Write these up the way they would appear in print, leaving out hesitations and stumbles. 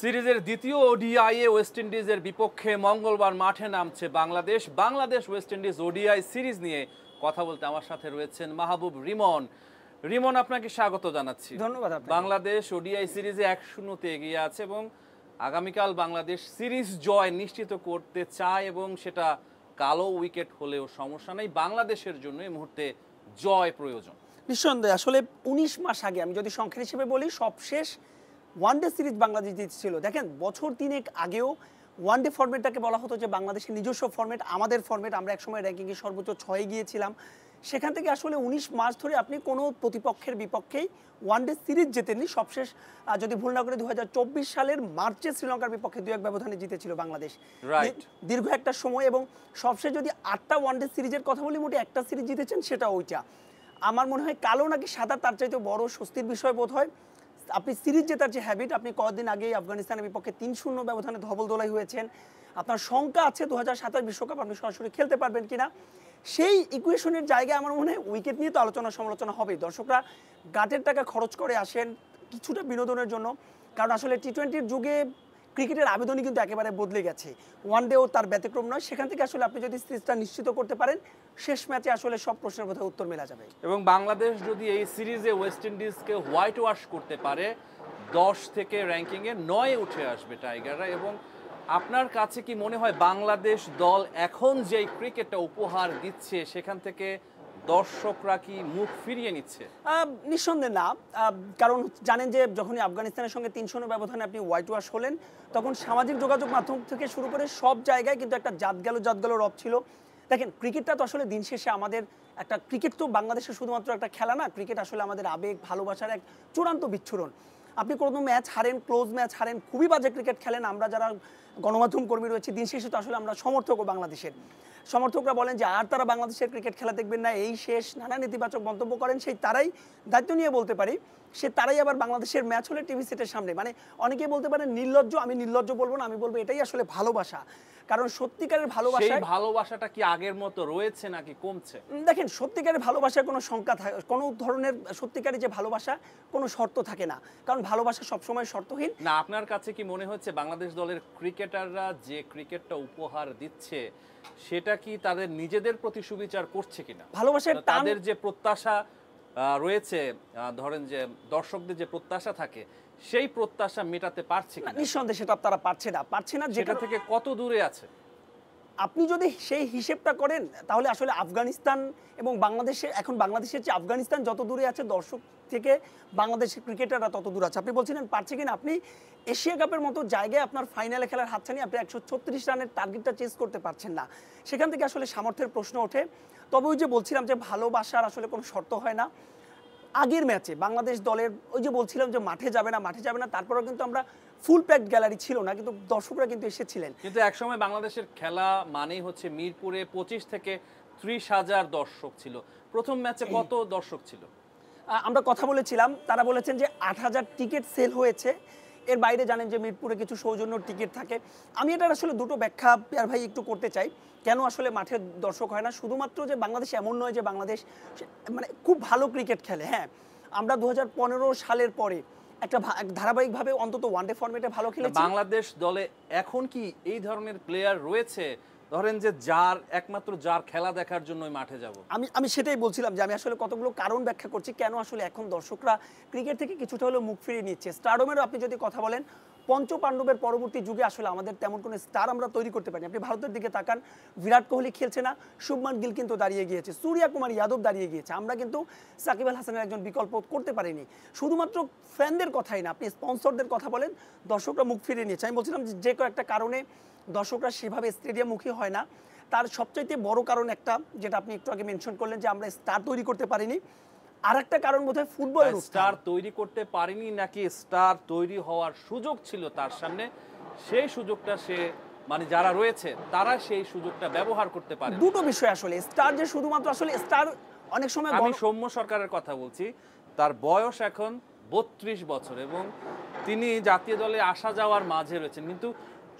সিরিজের দ্বিতীয় ওডিআইয়ে ওয়েস্ট ইন্ডিজের বিপক্ষে মঙ্গলবার মাঠে নামছে Bangladesh. Bangladesh West Indies ODI series নিয়ে কথা বলতে আমার সাথে রয়েছেন মাহবুব রিমন। রিমন, আপনাকে স্বাগত জানাচ্ছি। ধন্যবাদ। বাংলাদেশ ওডিআই সিরিজে 1-0 এগিয়ে আছে এবং আগামীকাল বাংলাদেশ সিরিজ জয় নিশ্চিত করতে চায় এবং সেটা কালো উইকেট হলেও সমস্যা নেই, বাংলাদেশের জন্য এই মুহূর্তে জয় প্রয়োজন। নিঃসন্দেহে আসলে 19 মাস আগে আমি যদি সংখ্যা হিসেবে বলি, সবশেষ ওয়ানডে সিরিজ বাংলাদেশ জিতেছিল। দেখেন, বছর 3 আগেও ওয়ানডে ফরম্যাটটাকে বলা হতো যে বাংলাদেশের নিজস্ব ফরম্যাট, আমাদের ফরম্যাট। আমরা একসময় র্যাঙ্কিংয়ে সর্বোচ্চ 6-এ গিয়েছিলাম। সেখান থেকে আসলে 19 মাস ধরে আপনি কোনো প্রতিপক্ষের বিপক্ষেই ওয়ানডে সিরিজ জেতেননি। সবশেষ যদি ভুল না করে 2024 সালের মার্চে শ্রীলঙ্কার বিপক্ষে 2-1 ব্যবধানে জিতেছিল বাংলাদেশ, দীর্ঘ একটা সময়। এবং সবশেষ যদি 8টা ওয়ানডে সিরিজের কথা বলি, মোটে একটা সিরিজ জিতেছেন, সেটা ওইটা। আমার মনে হয় কালো নাকি সাদা তার চাইতে বড় স্বস্তির বিষয় বোধ হয় আপনি সিরিজ জেতার যে হ্যাবিট, আপনি কয়েকদিন আগে আফগানিস্তানের বিপক্ষে 3-0 ব্যবধানে ধবলদোলাই হয়েছেন। আপনার শঙ্কা আছে 2027 বিশ্বকাপ আপনি সরাসরি খেলতে পারবেন কিনা, সেই ইকুয়েশনের জায়গায় আমার মনে হয় উইকেট নিয়ে তো আলোচনা সমালোচনা হবে। দর্শকরা গাটের টাকা খরচ করে আসেন কিছুটা বিনোদনের জন্য, কারণ আসলে টি-20-র যুগে ক্রিকেটের আবেদনই কিন্তু একেবারে বদলে গেছে। ওয়ানডেও তার ব্যতিক্রম নয়। সেখান থেকে আসলে আপনি যদি সিরিজটা নিশ্চিত করতে পারেন, শেষ ম্যাচে আসলে সব প্রশ্নের বোধহয় উত্তর মেলা যাবে। এবং বাংলাদেশ যদি এই সিরিজে ওয়েস্ট ইন্ডিজকে হোয়াইট ওয়াশ করতে পারে, 10 থেকে র্যাঙ্কিংয়ে 9-এ উঠে আসবে টাইগাররা। এবং আপনার কাছে কি মনে হয় বাংলাদেশ দল এখন যেই ক্রিকেটটা উপহার দিচ্ছে সেখান থেকে দর্শকরা কি মুখ ফিরিয়ে নিচ্ছে? নিঃসন্দেহে না। কারণ জানেন যে যখনই আফগানিস্তানের সঙ্গে 3-0 ব্যবধানে আপনি হোয়াইট ওয়াশ হলেন, তখন সামাজিক যোগাযোগ মাধ্যম থেকে শুরু করে সব জায়গায় কিন্তু একটা জাত গেল রব ছিল। দেখেন, ক্রিকেটটা তো আসলে দিন শেষে আমাদের একটা, ক্রিকেট তো বাংলাদেশের শুধুমাত্র একটা খেলা না, ক্রিকেট আসলে আমাদের আবেগ ভালোবাসার এক চূড়ান্ত বিচ্ছুরণ। আপনি কোনো ম্যাচ হারেন, ক্লোজ ম্যাচ হারেন, খুবই বাজে ক্রিকেট খেলেন, আমরা যারা গণমাধ্যম কর্মী রয়েছে, দিন শেষে তো আসলে আমরা সমর্থকও বাংলাদেশের। সমর্থকরা বলেন যে আর তারা বাংলাদেশের ক্রিকেট খেলা দেখবেন না, এই শেষ, নানা নেতিবাচক মন্তব্য করেন। সেই তারাই, দায়িত্ব নিয়ে বলতে পারি, সে তারাই আবার বাংলাদেশের ম্যাচ হলে টিভি সেটের সামনে, মানে অনেকেই বলতে পারেন নির্লজ্জ। আমি নির্লজ্জ বলবো না, আমি বলবো এটাই আসলে ভালোবাসা। কারণ সত্যিকারের ভালোবাসাটা কি আগের মতো রয়েছে নাকি কমছে? দেখেন, সত্যিকারের ভালোবাসার কোনো সংখ্যা থাকে, কোনো ধরনের সত্যিকারের যে ভালোবাসা কোনো শর্ত থাকে না, কারণ ভালোবাসা সবসময় শর্তহীন না। আপনার কাছে কি মনে হচ্ছে বাংলাদেশ দলের ক্রিকেটাররা যে ক্রিকেটটা উপহার দিচ্ছে সেটা কি তাদের নিজেদের প্রতি সুবিচার করছে কিনা? ভালোবাসার তাদের যে প্রত্যাশা রয়েছে, ধরেন যে দর্শকদের যে প্রত্যাশা থাকে, সেই প্রত্যাশা মেটাতে পারছে কিনা? নিঃসন্দেহে সেটা তারা পারছে না। যেটা থেকে কত দূরে আছে? আপনি যদি সেই হিসেবটা করেন, তাহলে আসলে আফগানিস্তান এবং বাংলাদেশের, এখন বাংলাদেশের যে আফগানিস্তান যত দূরে আছে, দর্শক থেকে বাংলাদেশের ক্রিকেটাররা তত দূর আছে। আপনি বলছিলেন পারছে কিনা, আপনি এশিয়া কাপের মতো জায়গায় আপনার ফাইনালে খেলার হাতছানি, আপনি 136 রানের টার্গেটটা চেস করতে পারছেন না। সেখান থেকে আসলে সামর্থ্যের প্রশ্ন ওঠে। তবে ওই যে বলছিলাম যে ভালোবাসার আসলে কোনো শর্ত হয় না। আগের ম্যাচে বাংলাদেশ দলের ওই যে বলছিলাম যে মাঠে যাবে না, তারপরেও কিন্তু আমরা ফুল প্যাকড গ্যালারি ছিল না, কিন্তু দর্শকরা কিন্তু এসেছিলেন। কিন্তু একসময় বাংলাদেশের খেলা মানেই হচ্ছে মিরপুরে 25 থেকে 30,000 দর্শক ছিল। প্রথম ম্যাচে কত দর্শক ছিল? আমরা কথা বলেছিলাম, তারা বলেছেন যে 8,000 টিকিট সেল হয়েছে। এর বাইরে জানেন যে মিরপুরে কিছু সৌজন্য টিকিট থাকে। আমি এটার আসলে দুটো ব্যাখ্যা পিয়ার ভাই একটু করতে চাই, কেন আসলে মাঠে দর্শক হয় না। শুধুমাত্র যে বাংলাদেশ এমন নয় যে বাংলাদেশ মানে খুব ভালো ক্রিকেট খেলে। হ্যাঁ, আমরা 2015 সালের পরে একটা ধারাবাহিকভাবে অন্তত ওয়ানডে ফরম্যাটে ভালো খেলেছি। বাংলাদেশ দলে এখন কি এই ধরনের প্লেয়ার রয়েছে, ধরেন যে একমাত্র যার খেলা দেখার জন্যই মাঠে যাব? আমি সেটাই বলছিলাম যে আমি আসলে কতগুলো কারণ ব্যাখ্যা করছি কেন আসলে এখন দর্শকরা ক্রিকেট থেকে কিছুটা হলেও মুখ ফিরিয়ে নিচ্ছে। স্টারডমেরও আপনি যদি কথা বলেন, পঞ্চপাণ্ডবের পরবর্তী যুগে আসলে আমাদের তেমন কোনো স্টার আমরা তৈরি করতে পারিনি। আপনি ভারতের দিকে তাকান, বিরাট কোহলি খেলছে না, শুভমান গিল কিন্তু দাঁড়িয়ে গিয়েছে, সূর্য কুমার যাদব দাঁড়িয়ে গিয়েছে। আমরা কিন্তু সাকিব আল হাসানের একজন বিকল্প করতে পারিনি। শুধুমাত্র ফ্যানদের কথাই না, আপনি স্পন্সরদের কথা বলেন, দর্শকরা মুখ ফিরিয়ে নিয়েছে। আমি বলছিলাম যে কয়েকটা কারণে দর্শকরা সেভাবে স্টেডিয়ামমুখী হয় না। তার সবচাইতে বড় কারণ একটা, যেটা আপনি একটু আগে মেনশন করলেন, যে আমরা স্টার তৈরি করতে পারিনি। আর একটা কারণ বোধহয় ফুটবলের স্টার তৈরি করতে পারিনি, নাকি স্টার তৈরি হওয়ার সুযোগ ছিল তার সামনে, সেই সুযোগটা সে মানে যারা রয়েছে তারা সেই সুযোগটা ব্যবহার করতে পারে? দুটো বিষয় আসলে। স্টার যে শুধুমাত্র আসলে স্টার অনেক সময়, আমি সৌম্য সরকারের কথা বলছি, তার বয়স এখন 32 বছর এবং তিনি জাতীয় দলে আসা যাওয়ার মাঝে রয়েছেন, কিন্তু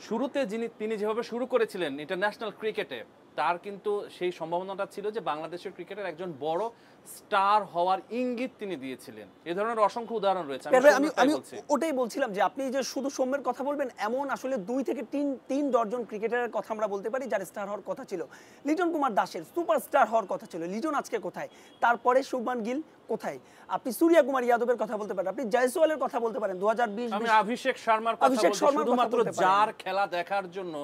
শুরুতে তিনি যেভাবে শুরু করেছিলেন ইন্টারন্যাশনাল ক্রিকেটে, তার কিন্তু সেই সম্ভাবনাটা ছিল যে বাংলাদেশের ক্রিকেটের একজন বড় স্টার হওয়ার ইঙ্গিত তিনি দিয়েছিলেন। এ ধরনের অসংখ্য উদাহরণ রয়েছে। আমি ওটাই বলছিলাম যে আপনি যে শুধু সৌম্যের কথা বলবেন এমন আসলে 2 থেকে 3 ডজন ক্রিকেটারের কথা আমরা বলতে পারি যার স্টার হওয়ার কথা ছিল। লিটন কুমার দাসের সুপারস্টার হওয়ার কথা ছিল, লিটন আজকে কোথায়? তারপরে শুভমান গিল কোথায়? আপনি সূর্য কুমার যাদবের কথা বলতে পারেন, আপনি জয়সওয়ালের কথা বলতে পারেন 2020। আমি অভিষেক শর্মার কথা বলছি, শুধুমাত্র যার খেলা দেখার জন্য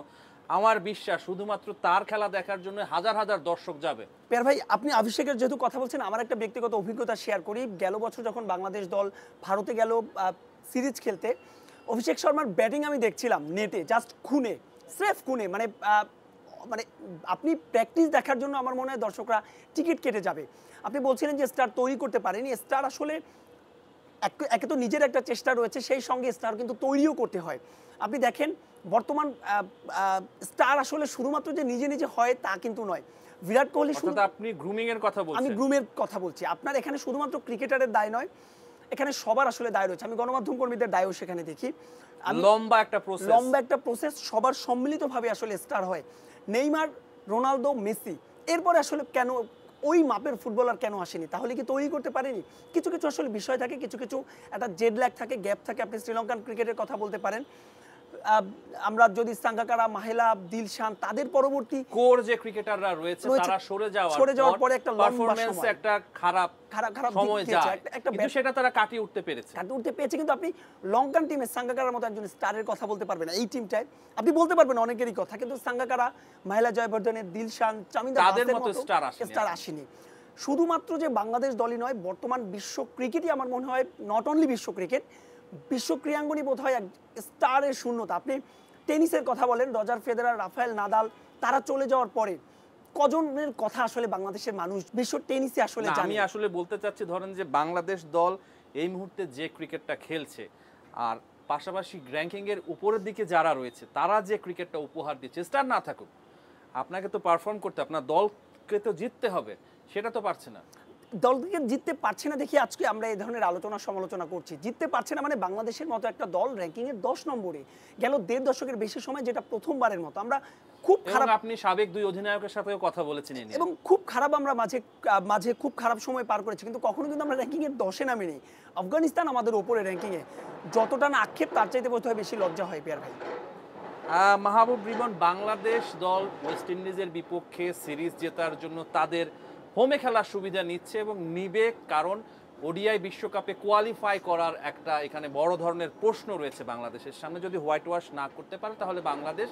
আমার বিশ্বাস শুধুমাত্র তার খেলা দেখার জন্য হাজার হাজার দর্শক যাবে। পেয়ার ভাই, আপনি অভিষেকের যেহেতু কথা বলছেন, আমার একটা ব্যক্তিগত অভিজ্ঞতা শেয়ার করি। গেল বছর যখন বাংলাদেশ দল ভারতে গেল সিরিজ খেলতে, অভিষেক শর্মার ব্যাটিং আমি দেখছিলাম নেটে, জাস্ট খুনে, স্রেফ খুনে, মানে আপনি প্র্যাকটিস দেখার জন্য আমার মনে হয় দর্শকরা টিকিট কেটে যাবে। আপনি বলছিলেন যে স্টার তৈরি করতে পারেনি, স্টার আসলে একে তো নিজের একটা চেষ্টা রয়েছে, সেই সঙ্গে স্টার কিন্তু তৈরিও করতে হয়। আপনি দেখেন বর্তমান স্টার আসলে শুধুমাত্র যে নিজে নিজে হয় তা কিন্তু নয়। বিরাট কোহলি, আপনি গ্রুমিং এর কথা বলছেন। আমি গ্রুমের কথা বলছি। আপনার এখানে শুধুমাত্র ক্রিকেটারের দায় নয়, এখানে সবার আসলে দায় রয়েছে। আমি গণমাধ্যম কর্মীদের দায়ও সেখানে দেখি। লম্বা একটা প্রসেস সবার সম্মিলিতভাবে আসলে স্টার হয়। নেইমার, রোনালদো, মেসি, এরপরে আসলে কেন ওই মাপের ফুটবলার কেন আসেনি? তাহলে কি তৈরি করতে পারেনি? কিছু কিছু আসলে বিষয় থাকে, কিছু কিছু একটা জেড ল্যাগ থাকে, গ্যাপ থাকে। আপনি শ্রীলঙ্কান ক্রিকেটের কথা বলতে পারেন। আমরা যদি সাঙ্গাকারা, মাহেলা, দিলশান, তাদের পরবর্তী কোর যে ক্রিকেটাররা রয়েছে তারা সরে যাওয়ার পরে একটা পারফরম্যান্স একটা খারাপ সময় যায়, কিন্তু সেটা তারা কাটিয়ে উঠতে পেরেছে। কিন্তু আপনি লঙ্কান টিমে সাঙ্গাকারার মতো একজন স্টারের কথা বলতে পারবেন না। এই টিমটায় আপনি বলতে পারবেন অনেকেরই কথা, কিন্তু সাঙ্গাকারা, মাহেলা জয়বর্ধনের, দিলশান, চামিন্দা তাদের মতো স্টার আসেনি। শুধুমাত্র যে বাংলাদেশ দলই নয়, বর্তমান বিশ্ব ক্রিকেটই আমার মনে হয়, নট অনলি বিশ্ব ক্রিকেট, বিশ্ব ক্রীড়াঙ্গনই বোধ হয় এক স্টারের শূন্যতা। আপনি টেনিসের কথা বলেন, রজার ফেদেরার, রাফায়েল নাদাল, তারা চলে যাওয়ার পরে কজনের কথা আসলে বাংলাদেশের মানুষ বিশ্ব টেনিসে আসলে জানে? আমি আসলে বলতে চাচ্ছি, ধরেন যে বাংলাদেশ দল এই মুহূর্তে যে ক্রিকেটটা খেলছে, আর পাশাপাশি র্যাঙ্কিং এর উপরের দিকে যারা রয়েছে তারা যে ক্রিকেটটা উপহার দিচ্ছে, স্টার না থাকুক, আপনাকে তো পারফর্ম করতে, আপনার দলকে তো জিততে হবে, সেটা তো পারছে না। দলকে জিততে পারছে না দেখি আজকে আমরা এই ধরনের আলোচনা সমালোচনা করছি। জিততে পারছে না মানে বাংলাদেশের মতো একটা দল র্যাঙ্কিংয়ের 10 নম্বরে গেল 1.5 দশকের বেশি সময়, যেটা প্রথমবারের মতো। আমরা খুব খারাপ, আপনি সাবেক 2 অধিনায়কের সাথেও কথা বলেছেন এবং খুব খারাপ, আমরা মাঝে খুব খারাপ সময় পার করেছি, কিন্তু কখনো কিন্তু আমরা র্যাঙ্কিংয়ের 10-এ নামিনি। আফগানিস্তান আমাদের ওপরে র্যাঙ্কিংয়ে, যতটা না আক্ষেপ তার চাইতে বোধ হয় বেশি লজ্জা হয় পেয়ার ভাই। মাহবুব রিমন, বাংলাদেশ দল ওয়েস্ট ইন্ডিজের বিপক্ষে সিরিজ জেতার জন্য তাদের হোমে খেলার সুবিধা নিচ্ছে এবং নিবে, কারণ ওডিআই বিশ্বকাপে কোয়ালিফাই করার একটা এখানে বড় ধরনের প্রশ্ন রয়েছে বাংলাদেশের সামনে। যদি হোয়াইট ওয়াশ না করতে পারে তাহলে বাংলাদেশ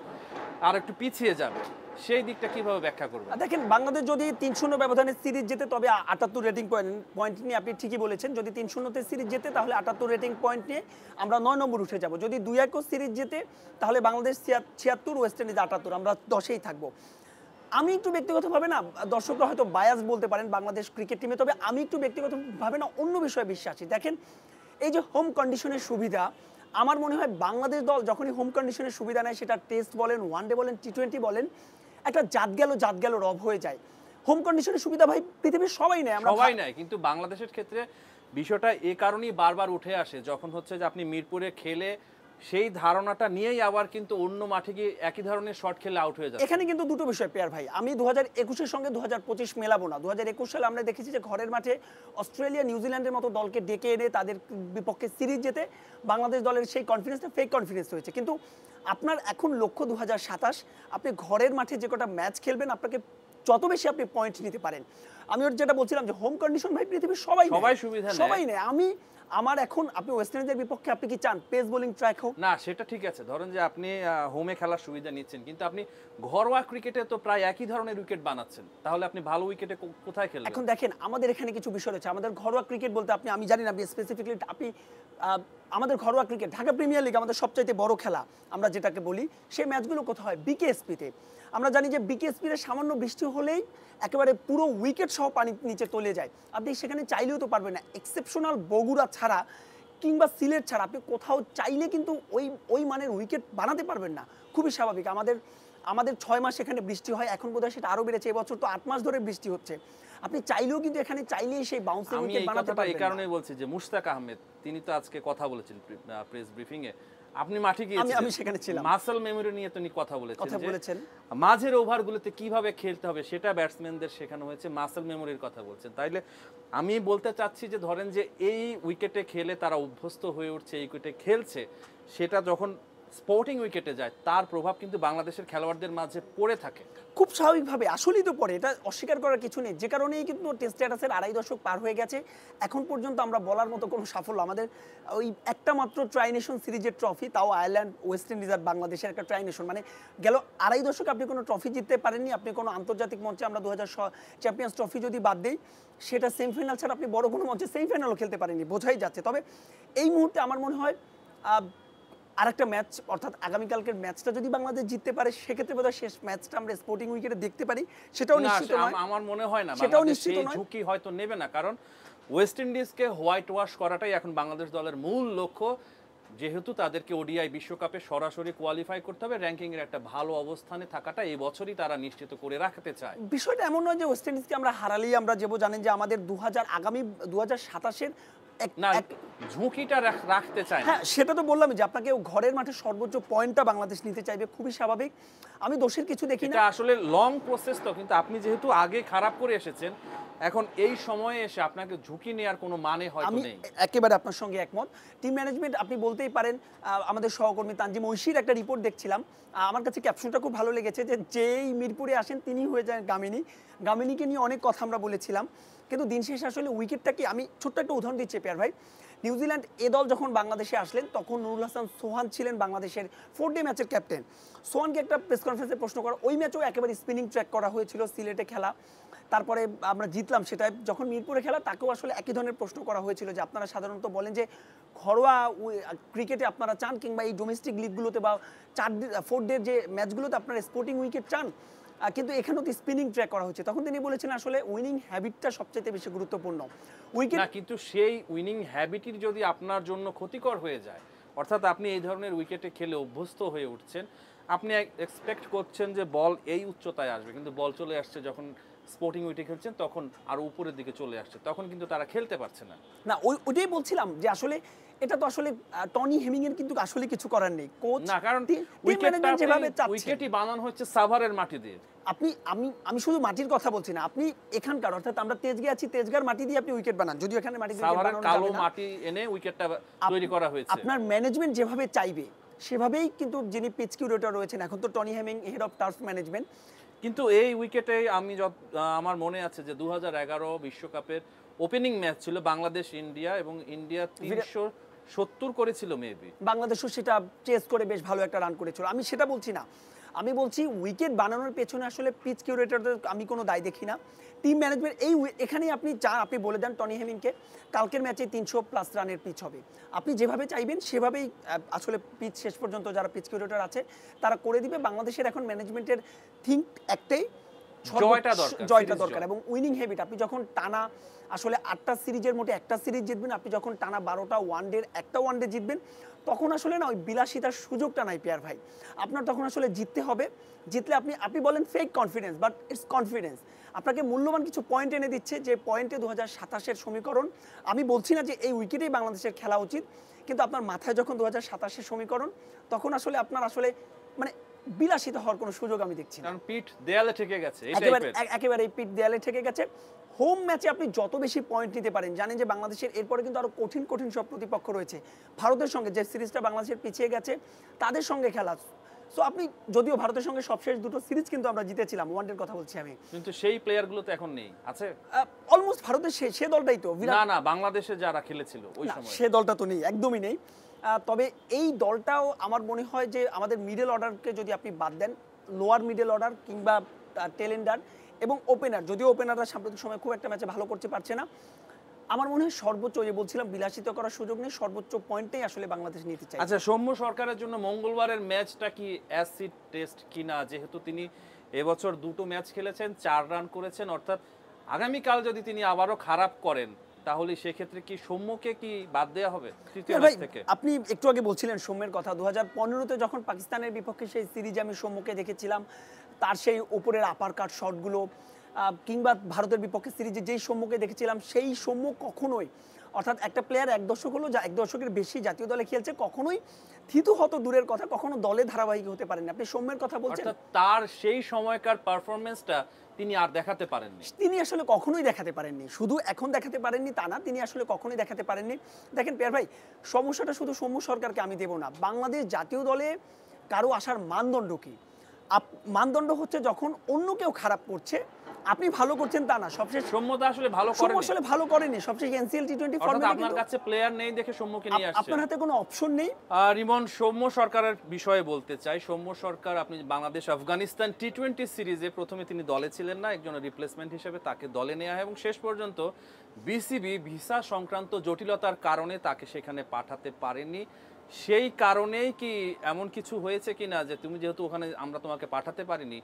আর একটু পিছিয়ে যাবে। সেই দিকটা কিভাবে ব্যাখ্যা করবেন? দেখেন, বাংলাদেশ যদি 3-0 ব্যবধানে সিরিজ জেতে তবে 78 রেটিং পয়েন্ট নিয়ে, আপনি ঠিকই বলেছেন, যদি 3-0-তে সিরিজ জেতে তাহলে 78 রেটিং পয়েন্ট নিয়ে আমরা 9 নম্বর উঠে যাব। যদি 2-1 সিরিজ জেতে তাহলে বাংলাদেশ 76, ওয়েস্ট ইন্ডিজ 78, আমরা 10-এই থাকবো। আমি একটু ব্যক্তিগতভাবে না, দর্শকরা হয়তো বায়াস বলতে পারেন বাংলাদেশ ক্রিকেট টিমে, তবে আমি একটু ব্যক্তিগতভাবে না অন্য বিষয়ে বিশ্বাসী। দেখেন, এই যে হোম কন্ডিশনের সুবিধা, আমার মনে হয় বাংলাদেশ দল যখনই হোম কন্ডিশনের সুবিধা নেয়, সেটা টেস্ট বলেন, ওয়ানডে বলেন, টি20 বলেন, একটা জাত গেল রব হয়ে যায়। হোম কন্ডিশনের সুবিধা ভাই পৃথিবীর সবাই নেয়, সবাই নেয়, কিন্তু বাংলাদেশের ক্ষেত্রে বিষয়টা এই কারণেই বারবার উঠে আসে, যখন হচ্ছে যে আপনি মিরপুরে খেলে সেই ধারণাটা নিয়েই আবার কিন্তু অন্য মাঠে গিয়ে একই ধরনের শট খেলে আউট হয়ে যায়। এখানে কিন্তু দুটো বিষয় পেয়ার ভাই, আমি 2021-এর সঙ্গে 2025 মেলাবো না। 2021 সালে আমরা দেখেছি যে ঘরের মাঠে অস্ট্রেলিয়া, নিউজিল্যান্ডের মতো দলকে ডেকে এনে তাদের বিপক্ষে সিরিজ জেতে বাংলাদেশ দলের সেই কনফিডেন্সটা ফেক কনফিডেন্স হয়েছে। কিন্তু আপনার এখন লক্ষ্য 2027, আপনি ঘরের মাঠে যে কটা ম্যাচ খেলবেন, আপনাকে যত বেশি আপনি পয়েন্ট নিতে পারেন। আমি ওর যেটা বলছিলাম যে হোম কন্ডিশন ভাই পৃথিবীর সবাই নেয়। আমার এখন আপনি ওয়েস্ট ইন্ডিজের বিপক্ষে আপনি কি চান পেস বোলিং ট্র্যাক হোক? না, সেটা ঠিক আছে, ধরেন যে আপনি হোমে খেলার সুবিধা নিচ্ছেন, কিন্তু আপনি ঘরোয়া ক্রিকেটে তো প্রায় একই ধরনের উইকেট বানাচ্ছেন, তাহলে আপনি ভালো উইকেটে কোথায় খেলবেন? এখন দেখেন, আমাদের এখানে কিছু বিষয় রয়েছে। আমাদের ঘরোয়া ক্রিকেট বলতে আমি জানি না স্পেসিফিকলি, আপনি আমাদের ঘরোয়া ক্রিকেট, ঢাকা প্রিমিয়ার লিগ আমাদের সবচাইতে বড় খেলা আমরা যেটাকে বলি, সেই ম্যাচগুলো কোথায় হয়? বিকেএসপিতে। আমরা জানি যে বিকেএসপিতে সামান্য বৃষ্টি হলেই একেবারে পুরো উইকেট সহ পানি নিচে তলে যায়। আপনি সেখানে চাইলেও তো পারবেন না, এক্সেপশনাল বগুড়া ছাড়া কিংবা সিলেট ছাড়া আপনি কোথাও চাইলে কিন্তু ওই মানের উইকেট বানাতে পারবেন না। খুবই স্বাভাবিক। আমাদের 6 মাস এখানে বৃষ্টি হয়, এখন বোধহয় সেটা আরো বেড়েছে, এবছর তো 8 মাস ধরে বৃষ্টি হচ্ছে। আপনি চাইলেও কিন্তু এখানে চাইলেই সেই বাউন্সিং উইকেট বানাতে পারবেন না। এই কারণেই বলছি যে মুশতাক আহমেদ, তিনি তো আজকে কথা বলেছেন প্রেস ব্রিফিং এ, আপনি মাঠে আমি গিয়েছিলেন, আমি সেখানে ছিলাম। মাসল মেমোরি নিয়ে তিনি কথা কথা বলেছেন। মাঝের ওভারগুলোতে কিভাবে খেলতে হবে সেটা ব্যাটসম্যানদের শেখানো হয়েছে, মাসল মেমোরির কথা বলছেন। তাইলে আমি বলতে চাচ্ছি যে ধরেন যে এই উইকেটে খেলে তারা অভ্যস্ত হয়ে উঠছে, এই উইকেটে খেলছে, সেটা যখন স্পোর্টিং উইকেটে যায় তার প্রভাব কিন্তু বাংলাদেশের খেলোয়াড়দের মাঝে পড়ে থাকে। খুব স্বাভাবিকভাবে আসলেই তো পড়ে, এটা অস্বীকার করার কিছু নেই। যে কারণেই কিন্তু টেস্ট স্ট্যাটাসের 2.5 দশক পার হয়ে গেছে, এখন পর্যন্ত আমরা বলার মতো কোনো সাফল্য আমাদের ওই একটা মাত্র ট্রাই নেশন সিরিজের ট্রফি, তাও আয়ারল্যান্ড, ওয়েস্ট ইন্ডিজ আর বাংলাদেশের একটা ট্রাই নেশন, মানে গেল 2.5 দশক আপনি কোনো ট্রফি জিততে পারেননি। আপনি কোনো আন্তর্জাতিক মঞ্চে, আমরা 2000 চ্যাম্পিয়ন্স ট্রফি যদি বাদ দিই, সেটা সেমিফাইনাল ছাড়া আপনি বড় কোনো মঞ্চে সেমিফাইনালও খেলতে পারেননি, বোঝাই যাচ্ছে। তবে এই মুহূর্তে আমার মনে হয় আরেকটা ম্যাচ, অর্থাৎ আগামীকালকের ম্যাচটা যদি বাংলাদেশ জিততে পারে, সেক্ষেত্রে বোধহয় শেষ ম্যাচটা আমরা স্পোর্টিং উইকেটে দেখতে পারি, সেটাও নিশ্চিত নয়। আমার মনে হয় না সেটাও বাংলাদেশ নিশ্চিত সেই নয়। ঝুঁকি হয়তো নেবে না, কারণ ওয়েস্ট ইন্ডিজকে হোয়াইট ওয়াশ করাটাই এখন বাংলাদেশ দলের মূল লক্ষ্য। যেহেতু তাদেরকে ওডিআই বিশ্বকাপে সরাসরি কোয়ালিফাই করতে হবে, র্যাঙ্কিং এর একটা ভালো অবস্থানে থাকাটা এই বছরই তারা নিশ্চিত করে রাখতে চায়। বিষয়টা এমন নয় যে ওয়েস্ট ইন্ডিজকে আমরা হারালেই আমরা যাবো। জানেন যে আমাদের আগামী 2027-এর না, ঝুঁকিটা রাখতে চায় না। হ্যাঁ, সেটা তো বললাম যে আপনাকে ঘরের মাঠে সর্বোচ্চ পয়েন্টটা বাংলাদেশ নিতে চাইবে, খুবই স্বাভাবিক। আমি দোষের কিছু দেখি না। এটা আসলে লং প্রসেস তো, কিন্তু আপনি যেহেতু আগে খারাপ করে এসেছেন, এখন এই সময়ে এসে আপনাকে ঝুঁকি নেওয়ার কোনো মানে হয়তো আমি নেই। একেবারে আপনার সঙ্গে একমত। টিম ম্যানেজমেন্ট, আপনি বলতেই পারেন, আমাদের সহকর্মী তানজিম ঐশীর একটা রিপোর্ট দেখছিলাম, আমার কাছে ক্যাপশনটা খুব ভালো লেগেছে, যে যেই মিরপুরে আসেন তিনি হয়ে যায় গামিনী। গামিনীকে নিয়ে অনেক কথা আমরা বলেছিলাম, কিন্তু দিন শেষে আসলে উইকেটটা কি, আমি ছোট্ট একটা উদাহরণ দিচ্ছি পেয়ার ভাই। নিউজিল্যান্ড এ দল যখন বাংলাদেশে আসলেন, তখন নুরুল হাসান সোহান ছিলেন বাংলাদেশের 4 ডে ম্যাচের ক্যাপ্টেন। সোহানকে একটা প্রেস কনফারেন্সে প্রশ্ন করা, ওই ম্যাচেও একেবারে স্পিনিং ট্র্যাক করা হয়েছিল, সিলেটে খেলা, তারপরে আমরা জিতলাম সেটাই। যখন মিরপুরে খেলা, তাকেও আসলে একই ধরনের প্রশ্ন করা হয়েছিল যে আপনারা সাধারণত বলেন যে ঘরোয়া ক্রিকেটে আপনারা চান, কিংবা এই ডোমেস্টিক লিগগুলোতে বা 4 ডের যে ম্যাচগুলোতে আপনারা স্পোর্টিং উইকেট চান, কিন্তু এখানেও তো স্পিনিং ট্র্যাক করা হচ্ছে। তখন তিনি বলেছেন আসলে উইনিং হ্যাবিটটা সবচেয়ে বেশি গুরুত্বপূর্ণ। উইকেট না, কিন্তু সেই উইনিং হ্যাবিটই যদি আপনার জন্য ক্ষতিকর হয়ে যায়, অর্থাৎ আপনি এই ধরনের উইকেটে খেলে অভ্যস্ত হয়ে উঠছেন, আপনি এক্সপেক্ট করছেন যে বল এই উচ্চতায় আসবে, কিন্তু বল চলে আসছে যখন স্পোর্টিং উইকেটে খেলছেন, তখন আরো উপরের দিকে চলে আসছে, তখন কিন্তু তারা খেলতে পারছে না। না, ওইটাই বলছিলাম যে আসলে এটা তো আসলে টনি হেমিং এর কিন্তু আসলে কিছু করার নেই। কোচ না, কারণ উইকেটই বানানো হচ্ছে সাভারের মাটি দিয়ে। আমি শুধু মাটির কথা বলছি না, আপনি এখানকার, অর্থাৎ আমরা তেজগাঁ আছি, তেজগাঁর মাটি দিয়ে আপনি উইকেট বানান, যদিও এখানে মাটি দিয়ে সাভারের কালো মাটি এনে উইকেটটা তৈরি করা হয়েছে। আপনার ম্যানেজমেন্ট যেভাবে চাইবে সেভাবেই কিন্তু যিনি পিচ কিউরেটর রয়েছেন, এখন তো Tony Hemming head of turf management. কিন্তু এই উইকেটে আমার মনে আছে যে 2011 বিশ্বকাপের ওপেনিং ম্যাচ ছিল বাংলাদেশ ইন্ডিয়া, এবং ইন্ডিয়া 370 করেছিল মেবি, বাংলাদেশও সেটা চেস করে বেশ ভালো একটা রান করেছিল। আমি সেটা বলছি না, আমি বলছি উইকেট বানানোর পেছনে আসলে পিচ কিউরেটরদের আমি কোনো দায় দেখি না। টিম ম্যানেজমেন্ট এখানেই আপনি চান, আপনি বলে দেন টনি হেমিংকে কালকের ম্যাচে 300+ রানের পিচ হবে, আপনি যেভাবে চাইবেন সেভাবেই আসলে পিচ শেষ পর্যন্ত যারা পিচ কিউরেটর আছে তারা করে দিবে। বাংলাদেশের এখন ম্যানেজমেন্টের থিঙ্ক একটাই, জয়টা দরকার এবং উইনিং হ্যাবিট। আপনি যখন টানা আসলে 8টা সিরিজের মধ্যে একটা সিরিজ জিতবেন, আপনি যখন টানা 12টা ওয়ানডের একটা ওয়ানডে জিতবেন, তখন আসলে না ওই বিলাসিতার সুযোগটা নাই পেয়ার ভাই। আপনার তখন আসলে জিততে হবে। জিতলে আপনি বলেন fake confidence, but it's confidence. আপনাকে মূল্যবান কিছু পয়েন্ট এনে দিচ্ছে, যে পয়েন্টে 2027-এর সমীকরণ। আমি বলছি না যে এই উইকেটেই বাংলাদেশের খেলা উচিত, কিন্তু আপনার মাথায় যখন 2027-এর সমীকরণ, তখন আসলে আপনার আসলে মানে বিলাসিতা হওয়ার কোনো সুযোগ আমি দেখছি না, কারণ পিঠ দেয়ালে ঠেকে গেছে। একেবারে এই পিঠ দেয়ালে ঠেকে গেছে। হোম ম্যাচে আপনি যত বেশি পয়েন্ট নিতে পারেন, জানেন যে বাংলাদেশের এরপরে কিন্তু আরো কঠিন কঠিন সব প্রতিপক্ষ রয়েছে। ভারতের সঙ্গে যে সিরিজটা বাংলাদেশের পিছিয়ে গেছে, তাদের সঙ্গে খেলা। সো আপনি, যদিও ভারতের সঙ্গে সবশেষ দুটো সিরিজ কিন্তু আমরা জিতেছিলাম, ওয়ানডের কথা বলছি আমি, কিন্তু সেই প্লেয়ারগুলো তো এখন নেই, আছে অলমোস্ট ভারতের সে দলটাই তো। না, বাংলাদেশে যারা খেলেছিল ওই সময় সে দলটা তো নেই, একদমই নেই। তবে এই দলটাও আমার মনে হয় যে আমাদের মিডল অর্ডারকে যদি আপনি বাদ দেন, লোয়ার মিডল অর্ডার কিংবা টেলেন্ডার এবং ওপেনার, যদিও ওপেনাররা সাম্প্রতিক সময় খুব একটা ম্যাচে ভালো করতে পারছে না, আমার মনে হয় সর্বোচ্চ, যে বলছিলাম বিলাসিত করার সুযোগ নেই, সর্বোচ্চ পয়েন্টটাই আসলে বাংলাদেশ নিতে চায়। আচ্ছা, সৌম্য সরকারের জন্য মঙ্গলবারের ম্যাচটা কি অ্যাসিড টেস্ট কিনা? যেহেতু তিনি এবছর 2টো ম্যাচ খেলেছেন, 4 রান করেছেন, অর্থাৎ আগামীকাল যদি তিনি আবারও খারাপ করেন, তাহলে সেক্ষেত্রে কি সৌম্যকে কি বাদ দেওয়া হবে তৃতীয় ম্যাচ থেকে? আপনি একটু আগে বলছিলেন সৌম্যের কথা, 2015-তে যখন পাকিস্তানের বিপক্ষে সেই সিরিজে আমি সৌম্যকে দেখেছিলাম, তার সেই উপরের আপার কাট শটগুলো, কিংবা ভারতের বিপক্ষে সিরিজে যেই সৌম্যকে দেখেছিলাম, সেই সৌম্য কখনোই, অর্থাৎ একটা প্লেয়ার 1 দশক হলো, 1 দশকের বেশি জাতীয় দলে খেলছে, কখনোই থিতু হতো দূরের কথা, কখনো দলে ধারাবাহিক হতে পারেন। আপনি সৌম্যের কথা বলছেন, অর্থাৎ তার সেই সময়কার পারফরমেন্সটা তিনি আর দেখাতে পারেননি। তিনি আসলে কখনোই দেখাতে পারেননি। শুধু এখন দেখাতে পারেননি তা না, তিনি আসলে কখনোই দেখাতে পারেননি। দেখেন পেয়ার ভাই, সমস্যাটা শুধু সৌম্য সরকারকে আমি দেব না, বাংলাদেশ জাতীয় দলে কারো আসার মানদণ্ড কি? মানদণ্ড হচ্ছে যখন অন্য কেউ খারাপ করছে, আপনি ভালো করছেন তা না, সবশেষ সৌম্যতা আসলে ভালো সৌম্য করেনি। আসলে ভালো করেনি, সবশেষ এনসিএল টি-20 অর্থাৎ ফরম্যাটে আপনার কিন্তু কাছে প্লেয়ার নেই দেখে সৌম্যকে নিয়ে আসছে। আপনার হাতে কোনো অপশন নেই। রিমন, সৌম্য সরকারের বিষয়ে বলতে চাই। সৌম্য সরকার, আপনি বাংলাদেশ আফগানিস্তান টি-20 সিরিজে প্রথমে তিনি দলে ছিলেন না, একজন রিপ্লেসমেন্ট হিসেবে তাকে দলে নেওয়া হয় এবং শেষ পর্যন্ত বিসিবি ভিসা সংক্রান্ত জটিলতার কারণে তাকে সেখানে পাঠাতে পারেনি। সেই কারণেই কি এমন কিছু হয়েছে কিনা যে তুমি যেহেতু ওখানে আমরা তোমাকে পাঠাতে পারিনি,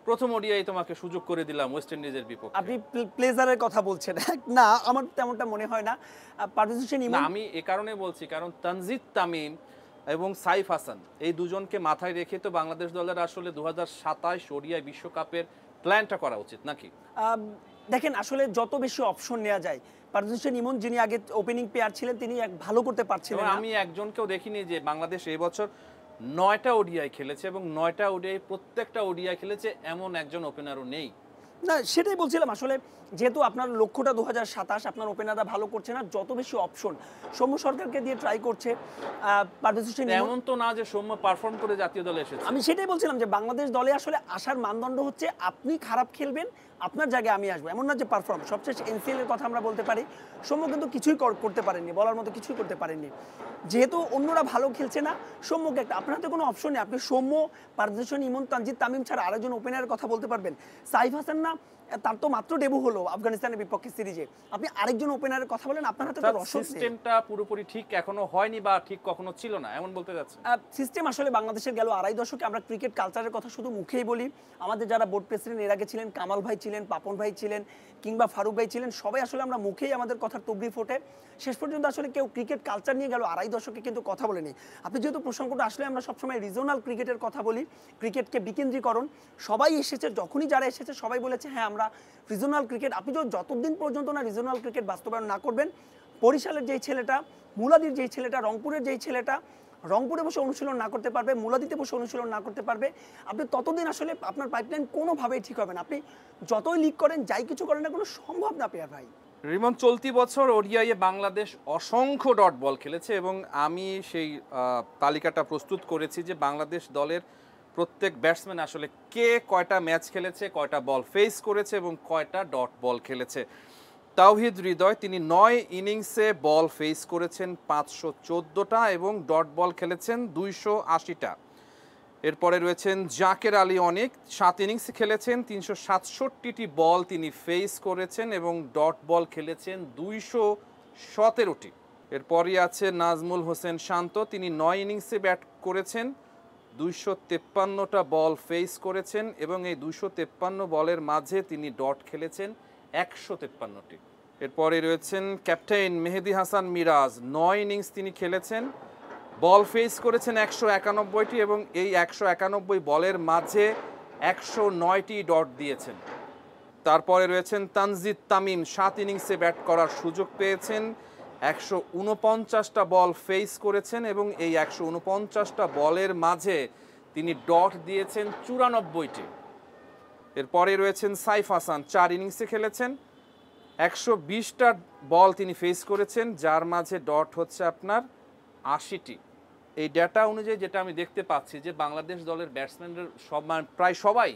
প্রথম ওডিআই তোমাকে সুযোগ করে দিলাম ওয়েস্ট ইন্ডিজের বিপক্ষে? আপনি প্লেজারের কথা বলছেন না, আমার তেমনটা মনে হয় না। পারভেজ হোসেন না, ইমন, আমি এ কারণে বলছি কারণ তানজিদ তামিম এবং সাইফ হাসান এই দুজনকে মাথায় রেখে তো বাংলাদেশ দলের আসলে 2027 ওডিআই বিশ্বকাপের প্ল্যানটা করা উচিত নাকি? দেখেন আসলে যত বেশি অপশন নেওয়া যায়, পারভেজ হোসেন ইমন যিনি আগে ওপেনিং প্লেয়ার ছিলেন, তিনি ভালো করতে পারছিলেন এবং না। আমি একজনকেও দেখিনি যে বাংলাদেশ এই বছর 9টা ওডিআই খেলেছে এবং 9টা ওডিআই প্রত্যেকটা ওডিআই খেলেছে এমন একজন ওপেনারও নেই। না, সেটাই বলছিলাম আসলে, যেহেতু আপনার লক্ষ্যটা 2027, আপনার ওপেনাররা ভালো করছে না, যত বেশি অপশন সৌম্য সরকারকে দিয়ে ট্রাই করছে পারভেজ হোসেন ইমন। এমন তো না যে সৌম্য পারফর্ম করে জাতীয় দলে এসেছে। আমি সেটাই বলছিলাম যে বাংলাদেশ দলে আসলে আসার মানদণ্ড হচ্ছে আপনি খারাপ খেলবেন, আপনার জায়গায় আমি আসবো, এমন না যে পারফর্ম। সবশেষ এনসিএল এর কথা আমরা বলতে পারি, সৌম্য কিন্তু কিছুই করতে পারেননি, বলার মতো কিছুই করতে পারেননি। যেহেতু অন্যরা ভালো খেলছে না, সৌম্যকে একটা, আপনার হাতে কোনো অপশন নেই। আপনি সৌম্য, পারভেজ হোসেন ইমন, তানজিদ তামিম ছাড়া আরেকজন ওপেনারের কথা বলতে পারবেন? সাইফ হাসান না, তার তো মাত্র ডেবু হলো আফগানিস্তানের বিপক্ষে সিরিজে, আপনি আরেকজন ওপেনারের কথা বলেন, আপনার হাতে তো রসদ নেই। সিস্টেমটা পুরোপুরি ঠিক এখনো হয়নি বা ঠিক কখনো ছিল না, এমন বলতে যাচ্ছে? সিস্টেম আসলে বাংলাদেশের গেল আড়াই দশকে আমরা ক্রিকেট কালচারের কথা শুধু মুখেই বলি। আমাদের যারা বোর্ড প্রেসিডেন্ট এর আগে ছিলেন, কামাল ভাই ছিলেন, পাপন ভাই ছিলেন, কিংবা ফারুক ভাই ছিলেন, সবাই আসলে আমরা মুখেই আমাদের কথার তবরি ফোটে। শেষ পর্যন্ত আসলে কেউ ক্রিকেট কালচার নিয়ে গেল আড়াই দশকে কিন্তু কথা বলেনি। আপনি যেহেতু প্রসঙ্গটা আসলে, আমরা সবসময় রিজনাল ক্রিকেটের কথা বলি, ক্রিকেটকে বিকেন্দ্রীকরণ। সবাই এসেছে, যখনই যারা এসেছে সবাই বলেছে হ্যাঁ আমরা রিজনাল ক্রিকেট। আপনি যতদিন পর্যন্ত না রিজনাল ক্রিকেট বাস্তবায়ন না করবেন, বরিশালের যেই ছেলেটা, মুলাদির যেই ছেলেটা, রংপুরের যেই ছেলেটা রংপুরে বসে অনুশীলন না করতে পারবে, মুলাদিতে বসে অনুশীলন না করতে পারবে, আপনি ততদিন আসলে আপনার পাইপলাইন কোনোভাবেই ঠিক হবে না। আপনি যতই লিগ করেন, যাই কিছু করেন না, কোনো সম্ভব না পেয়ার ভাই। রিমন, চলতি বছর ওডিআইয়ে বাংলাদেশ অসংখ্য ডট বল খেলেছে এবং আমি সেই তালিকাটা প্রস্তুত করেছি যে বাংলাদেশ দলের প্রত্যেক ব্যাটসম্যান আসলে কে কয়টা ম্যাচ খেলেছে, কয়টা বল ফেস করেছে এবং কয়টা ডট বল খেলেছে। তাওহিদ হৃদয়, তিনি 9 ইনিংসে বল ফেস করেছেন 514টা এবং ডট বল খেলেছেন 280টা। এরপরে রয়েছেন জাকের আলী অনেক, 7 ইনিংসে খেলেছেন 367টি বল তিনি ফেস করেছেন এবং ডট বল খেলেছেন 217টি। এরপরই আছে নাজমুল হোসেন শান্ত, তিনি 9 ইনিংসে ব্যাট করেছেন, 253টা বল ফেস করেছেন এবং এই 253 বলের মাঝে তিনি ডট খেলেছেন 153টি। এরপরে রয়েছেন ক্যাপ্টেন মেহেদী হাসান মিরাজ, 9 ইনিংস তিনি খেলেছেন, বল ফেস করেছেন 191টি এবং এই 191 বলের মাঝে 109টি ডট দিয়েছেন। তারপরে রয়েছেন তানজিদ তামিম, 7 ইনিংসে ব্যাট করার সুযোগ পেয়েছেন, 149টা বল ফেস করেছেন এবং এই 149টা বলের মাঝে তিনি ডট দিয়েছেন 94টি। এরপরে রয়েছেন সাইফ হাসান, 4 ইনিংসে খেলেছেন, 120টা বল তিনি ফেস করেছেন, যার মাঝে ডট হচ্ছে আপনার 80টি। এই ডেটা অনুযায়ী যেটা আমি দেখতে পাচ্ছি যে বাংলাদেশ দলের ব্যাটসম্যানদের প্রায় সবাই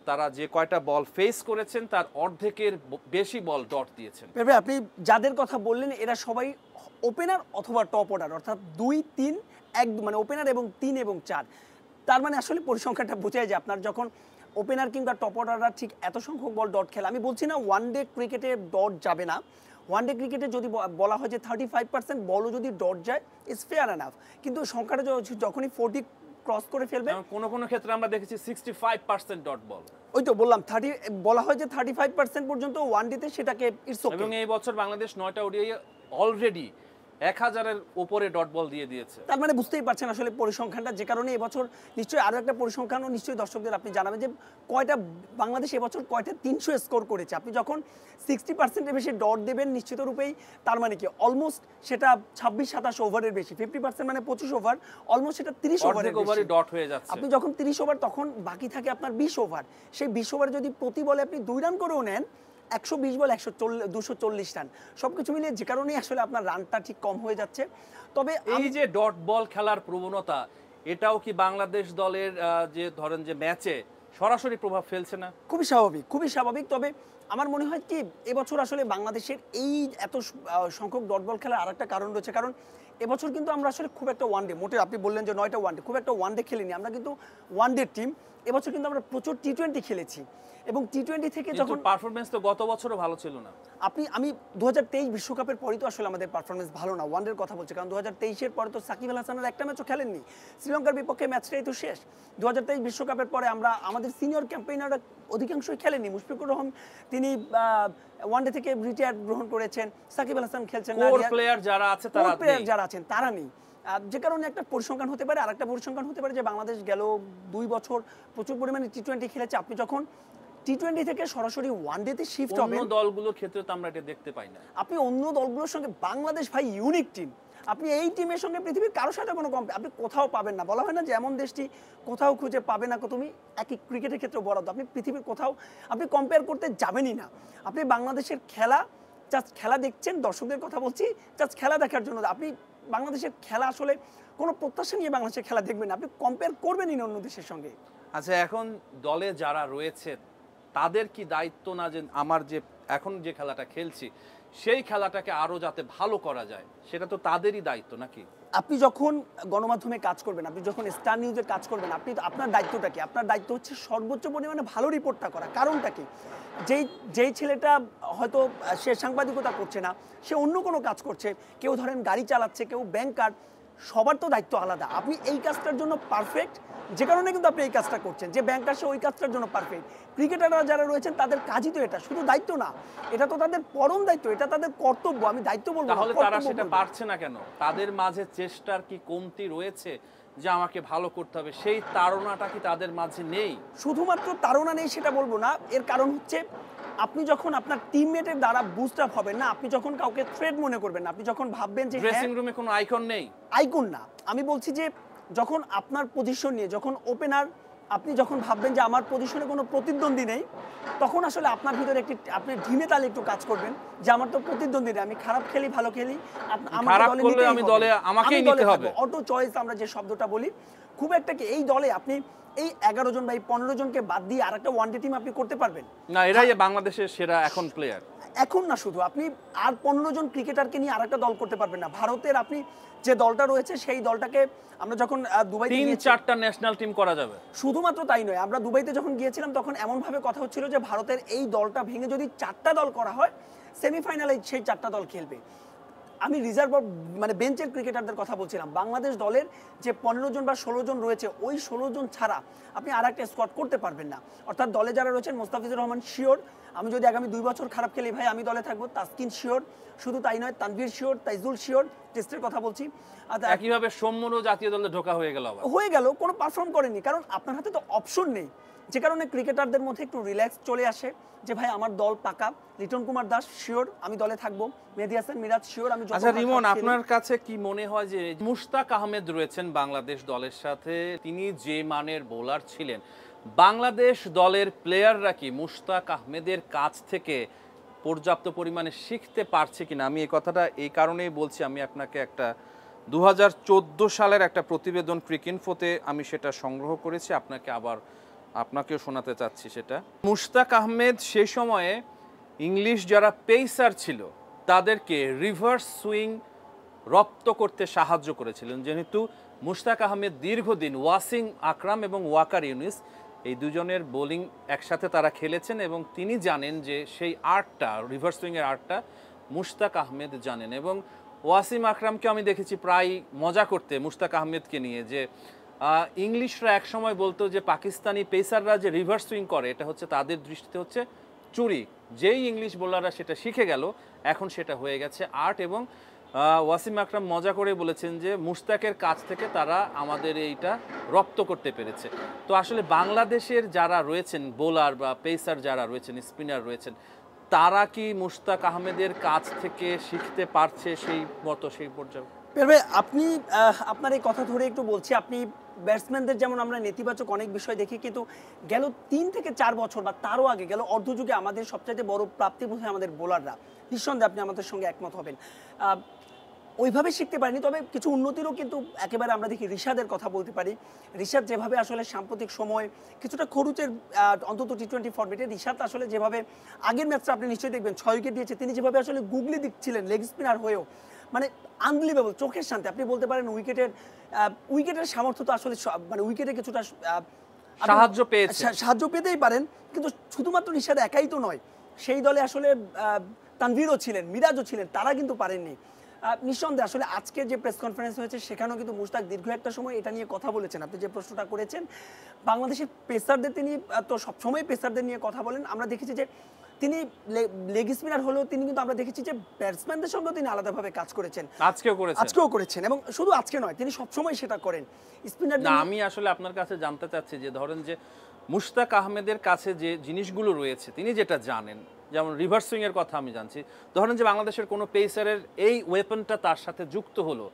তারা যে কয়টা বল ফেস করেছেন তার অর্ধেকের বেশি বল ডট দিয়েছেন। আপনি যাদের কথা বললেন এরা সবাই ওপেনার অথবা টপ অর্ডার, অর্থাৎ 2, 3, 1, মানে ওপেনার এবং 3 এবং 4। তার মানে আসলে পরিসংখ্যানটা বোঝায় যে আপনার যখন ওপেনার কিংবা টপ অর্ডাররা ঠিক এত সংখ্যক বল ডট খেলে, আমি বলছি না ওয়ান ডে ক্রিকেটে ডট যাবে না, ওয়ান ডে ক্রিকেটে যদি বলা হয় যে 35% বলও যদি ডট যায়, ইটস ফেয়ার এনাফ, কিন্তু সংখ্যাটা যখনই 40 ক্রস করে ফেলবে, কোন ক্ষেত্রে আমরা দেখেছি 65% ডট বল। ওই তো বললাম 30, বলা হয় যে 35% পর্যন্ত ওয়ান ডেতে সেটাকে ইটস ওকে। এবং এই বছর বাংলাদেশ 9টা ওডিআই অলরেডি 1000-এর উপরে ডট বল দিয়ে দিয়েছে। তার মানে বুঝতেই পারছেন আসলে পরিসংখ্যানটা, যে কারণে এবছর নিশ্চয়ই আরও একটা পরিসংখ্যানও নিশ্চয়ই দর্শকদের আপনি জানাবেন যে কয়টা বাংলাদেশ এবছর কয়টা 300 স্কোর করেছে। আপনি যখন 60%-এর বেশি ডট দেবেন নিশ্চিত রূপেই, তার মানে কি অলমোস্ট সেটা 26-27 ওভারের বেশি, 50% মানে 25 ওভার, অলমোস্ট সেটা 30 ওভারের ওভারে বেশি ডট হয়ে যাচ্ছে। আপনি যখন 30 ওভার, তখন বাকি থাকে আপনার 20 ওভার। সেই 20 ওভারে যদি প্রতি বলে আপনি 2 রান করেও নেন, 120 বল 240 রান, সবকিছু মিলিয়ে যে কারণেই আসলে আপনার রানটা ঠিক কম হয়ে যাচ্ছে। তবে এই যে ডট বল খেলার প্রবণতা, এটাও কি বাংলাদেশ দলের যে ধরেন যে ম্যাচে সরাসরি প্রভাব ফেলছে না? খুবই স্বাভাবিক, খুবই স্বাভাবিক। তবে আমার মনে হয় কি এবছর আসলে বাংলাদেশের এই এত সংখ্যক ডট বল খেলার আরেকটা কারণ রয়েছে, কারণ এবছর কিন্তু আমরা আসলে খুব একটা ওয়ানডে, মোটে আপনি বললেন যে 9টা ওয়ানডে, খুব একটা ওয়ানডে খেলিনি আমরা, কিন্তু ওয়ানডে টিম। এবছর কিন্তু আমরা প্রচুর টি-20 খেলেছি, এবং টি-20 থেকে যখন পারফরমেন্স তো গত বছরও ভালো ছিল না। আমি 2023 বিশ্বকাপের পরই তো আসলে আমাদের পারফরমেন্স ভালো না, ওয়ানডের কথা বলছি, কারণ 2023-এর পরে তো সাকিব আল হাসানের একটা ম্যাচও খেলেননি, শ্রীলঙ্কার বিপক্ষে ম্যাচটাই তো শেষ। 2023 বিশ্বকাপের পরে আমরা আমাদের সিনিয়র ক্যাম্পেইনাররা অধিকাংশই খেলেননি। মুশফিকুর রহমান তিনি ওয়ানডে থেকে রিটায়ার গ্রহণ করেছেন, সাকিব আল হাসান খেলছেন না, কোর প্লেয়ার যারা আছে তারা নেই। প্লেয়ার যারা আছেন তারা নেই, যে কারণে একটা পরিসংখ্যান হতে পারে। আরেকটা পরিসংখ্যান হতে পারে যে বাংলাদেশ গেল 2 বছর প্রচুর পরিমাণে টি-20 খেলেছে। আপনি যখন টি-20 থেকে সরাসরি ওয়ানডেতে শিফট হবেন, অন্য দলগুলোর ক্ষেত্রে তো আমরা এটা দেখতে পাই না। আপনি অন্য দলগুলোর সঙ্গে, বাংলাদেশ ভাই ইউনিক টিম, আপনি এই টিমের সঙ্গে পৃথিবীর কারোর সাথে কোনো আপনি কোথাও পাবেন না। বলা হয় না যে এমন দেশটি কোথাও খুঁজে পাবে না তুমি, একই ক্রিকেটের ক্ষেত্রে বরাদ্দ, আপনি পৃথিবীর কোথাও আপনি কম্পেয়ার করতে যাবেনই না। আপনি বাংলাদেশের খেলা জাস্ট খেলা দেখছেন, দর্শকদের কথা বলছি, জাস্ট খেলা দেখার জন্য। আপনি বাংলাদেশের খেলা আসলে কোনো প্রত্যাশা নিয়ে বাংলাদেশের খেলা দেখবেন না, আপনি কম্পেয়ার করবেনই না অন্য দেশের সঙ্গে। আচ্ছা, এখন দলে যারা রয়েছে তাদের কি দায়িত্ব না যে আমার যে এখন যে খেলাটা খেলছি সেই খেলাটাকে আরো যাতে ভালো করা যায়, সেটা তো তাদেরই দায়িত্ব নাকি? আপনি যখন গণমাধ্যমে কাজ করবেন, আপনি যখন স্টার নিউজে কাজ করবেন, আপনি আপনার দায়িত্বটা কি? আপনার দায়িত্ব হচ্ছে সর্বোচ্চ পরিমাণে ভালো রিপোর্টটা করা। কারণটা কি? যেই ছেলেটা হয়তো সে সাংবাদিকতা করছে না, সে অন্য কোনো কাজ করছে, কেউ ধরেন গাড়ি চালাচ্ছে, কেউ ব্যাংকার, সবার তো দায়িত্ব আলাদা। আপনি এই কাজটার জন্য পারফেক্ট, যে কারণে কিন্তু আপনি এই কাজটা করছেন। যে ব্যাংকার সে ওই কাজটার জন্য পারফেক্ট। ক্রিকেটাররা যারা রয়েছেন তাদের কাজই তো এটা, শুধু দায়িত্ব না, এটা তো তাদের পরম দায়িত্ব, এটা তাদের কর্তব্য। আমি দায়িত্ব বলবো না, তাহলে তারা কর্তব্য সেটা বলবো। পারছে না কেন? তাদের মাঝে চেষ্টার কি কমতি রয়েছে যে আমাকে ভালো করতে হবে, সেই তাড়নাটা কি তাদের মাঝে নেই? শুধুমাত্র তাড়না নেই সেটা বলবো না, এর কারণ হচ্ছে আপনি যখন আপনার টিমমেটের দ্বারা বুস্ট আপ হবেন না, আপনি যখন কাউকে থ্রেড মনে করবেন না, আপনি যখন ভাববেন যে ড্রেসিং রুমে কোনো আইকন নেই, আইকন না, আমি বলছি যে যখন আপনার পজিশন নিয়ে, যখন ওপেনার, আপনি যখন ভাববেন যে আমার পজিশনে কোনো প্রতিদ্বন্দ্বী নেই, তখন আসলে আপনার ভিতরে একটি আপনি ঢিমে তালে একটু কাজ করবেন যে আমার তো প্রতিদ্বন্দ্বী নেই, আমি খারাপ খেলি ভালো খেলি, খারাপ করলে আমি দলে আমাকেই নিতে হবে। অটো চয়েস আমরা যে শব্দটা বলি, খুব একটা কি এই দলে আপনি এই 11 জন বা এই 15 জনকে বাদ দিয়ে আরেকটা ওয়ানডে টিম আপনি করতে পারবেন না? এরাই বাংলাদেশের সেরা এখন প্লেয়ার। এখন না, শুধু আপনি আর 15 জন ক্রিকেটারকে নিয়ে আরেকটা দল করতে পারবেন না। ভারতের আপনি যে দলটা রয়েছে সেই দলটাকে আমরা যখন দুবাইতে 3-4টা ন্যাশনাল টিম করা যাবে। শুধুমাত্র তাই নয়, আমরা দুবাইতে যখন গিয়েছিলাম তখন এমনভাবে কথা হচ্ছিল যে ভারতের এই দলটা ভেঙে যদি 4টা দল করা হয়, সেমিফাইনালে সেই 4টা দল খেলবে। আমি রিজার্ভ মানে বেঞ্চের ক্রিকেটারদের কথা বলছিলাম। বাংলাদেশ দলের যে 15 জন বা 16 জন রয়েছে, ওই 16 জন ছাড়া আপনি আর একটা স্কোয়াড করতে পারবেন না। অর্থাৎ দলে যারা রয়েছেন, মোস্তাফিজুর রহমান শিওর, আমি যদি আগামী 2 বছর খারাপ খেলি ভাই আমি দলে থাকবো। তাসকিন শিওর, শুধু তাই নয়, তানভীর শিওর, তাইজুল শিওর, টেস্টের কথা বলছি। একইভাবে সৌম্যরও জাতীয় দলে ঢোকা হয়ে গেল, কোনো পারফর্ম করেনি, কারণ আপনার হাতে তো অপশন নেই। যে কারণে ক্রিকেটারদের মধ্যে একটু রিল্যাক্স চলে আসে যে ভাই আমার দল পাকা। লিটন কুমার দাস শিওর আমি দলে থাকবো, মেহেদী হাসান মিরাজ শিওর আমি। আচ্ছা রিমন, আপনার কাছে কি মনে হয় যে মুশতাক আহমেদ রয়েছেন বাংলাদেশ দলের সাথে, তিনি যে মানের বোলার ছিলেন, বাংলাদেশ দলের প্লেয়াররা কি মুশতাক আহমেদের কাছ থেকে পর্যাপ্ত পরিমাণে শিখতে পারছে কিনা? আমি এই কথাটা এই কারণেই বলছি, আমি আপনাকে একটা 2014 সালের একটা প্রতিবেদন ক্রিকইনফোতে আমি সেটা সংগ্রহ করেছি, আপনাকেও শোনাতে চাচ্ছি সেটা। মুশতাক আহমেদ সেই সময়ে ইংলিশ যারা পেসার ছিল তাদেরকে রিভার্স সুইং রপ্ত করতে সাহায্য করেছিলেন, যেহেতু মুশতাক আহমেদ দীর্ঘদিন ওয়াসিম আকরাম এবং ওয়াকার ইউনিস এই দুজনের বোলিং একসাথে তারা খেলেছেন এবং তিনি জানেন যে সেই আর্টটা, রিভার্স সুইংয়ের আর্টটা মুশতাক আহমেদ জানেন। এবং ওয়াসিম আকরামকে আমি দেখেছি প্রায় মজা করতে মুশতাক আহমেদকে নিয়ে, যে ইংলিশরা একসময় বলতো যে পাকিস্তানি পেসাররা যে রিভার্স সুইং করে এটা হচ্ছে তাদের দৃষ্টিতে হচ্ছে চুরি। যেই ইংলিশ বোলাররা সেটা শিখে গেল, এখন সেটা হয়ে গেছে আর্ট। এবং ওয়াসিম আকরাম মজা করে বলেছেন যে মুশতাকের কাছ থেকে তারা আমাদের এইটা রপ্ত করতে পেরেছে। তো আসলে বাংলাদেশের যারা রয়েছেন বোলার বা পেসার যারা রয়েছেন, স্পিনার রয়েছেন, তারা কি মুশতাক আহমেদের কাছ থেকে শিখতে পারছে সেই মতো সেই পর্যায়ে? ভাই আপনি আপনার এই কথা ধরে একটু বলছি, আপনি ব্যাটসম্যানদের যেমন আমরা নেতিবাচক অনেক বিষয় দেখি, কিন্তু গেল 3 থেকে 4 বছর বা তারও আগে গেল অর্ধযুগে আমাদের সবচাইতে বড় প্রাপ্তি বোধ হয় আমাদের বোলাররা। নিঃসন্দেহে আপনি আমাদের সঙ্গে একমত হবেন। ওইভাবে শিখতে পারিনি, তবে কিছু উন্নতিরও কিন্তু একেবারে আমরা দেখি। রিশাদের কথা বলতে পারি। রিশাদ যেভাবে আসলে সাম্প্রতিক সময় কিছুটা খরুচের অন্তত টি-20 ফরম্যাটে রিশাদ আসলে যেভাবে আগের ম্যাচটা আপনি নিশ্চয়ই দেখবেন 6 উইকেট দিয়েছে, তিনি যেভাবে আসলে গুগলি দিচ্ছিলেন লেগ স্পিনার হয়েও, মানে আনবিলিভেবল, চোখের শান্তি। আপনি বলতে পারেন উইকেটের সামর্থ্য তো আসলে মানে উইকেটে কিছুটা সাহায্য পেতেই পারেন, কিন্তু শুধুমাত্র রিশাদ একাই তো নয়, সেই দলে আসলে তানভীরও ছিলেন, মিরাজও ছিলেন, তারা কিন্তু পারেননি। নিঃসন্দেহে আসলে আজকে যে প্রেস কনফারেন্স হয়েছে সেখানেও কিন্তু মুশতাক দীর্ঘ একটা সময় এটা নিয়ে কথা বলেছেন। আপনি যে প্রশ্নটা করেছেন, বাংলাদেশের পেসারদের তিনি তো সবসময় পেসারদের নিয়ে কথা বলেন। আমরা দেখেছি যে তিনি লেগ স্পিনার হলেও তিনি কিন্তু আমরা দেখেছি যে ব্যাটসম্যানদের সঙ্গেও তিনি আলাদাভাবে কাজ করেছেন, আজকেও করেছেন, এবং শুধু আজকে নয়, তিনি সবসময় সেটা করেন। স্পিনার না, আমি আসলে আপনার কাছে জানতে চাচ্ছি যে ধরেন যে মুশতাক আহমেদের কাছে যে জিনিসগুলো রয়েছে তিনি যেটা জানেন, যেমন রিভার্স সুইং এর কথা আমি জানছি, ধরেন যে বাংলাদেশের কোনো পেসারের এই ওয়েপনটা তার সাথে যুক্ত হলো,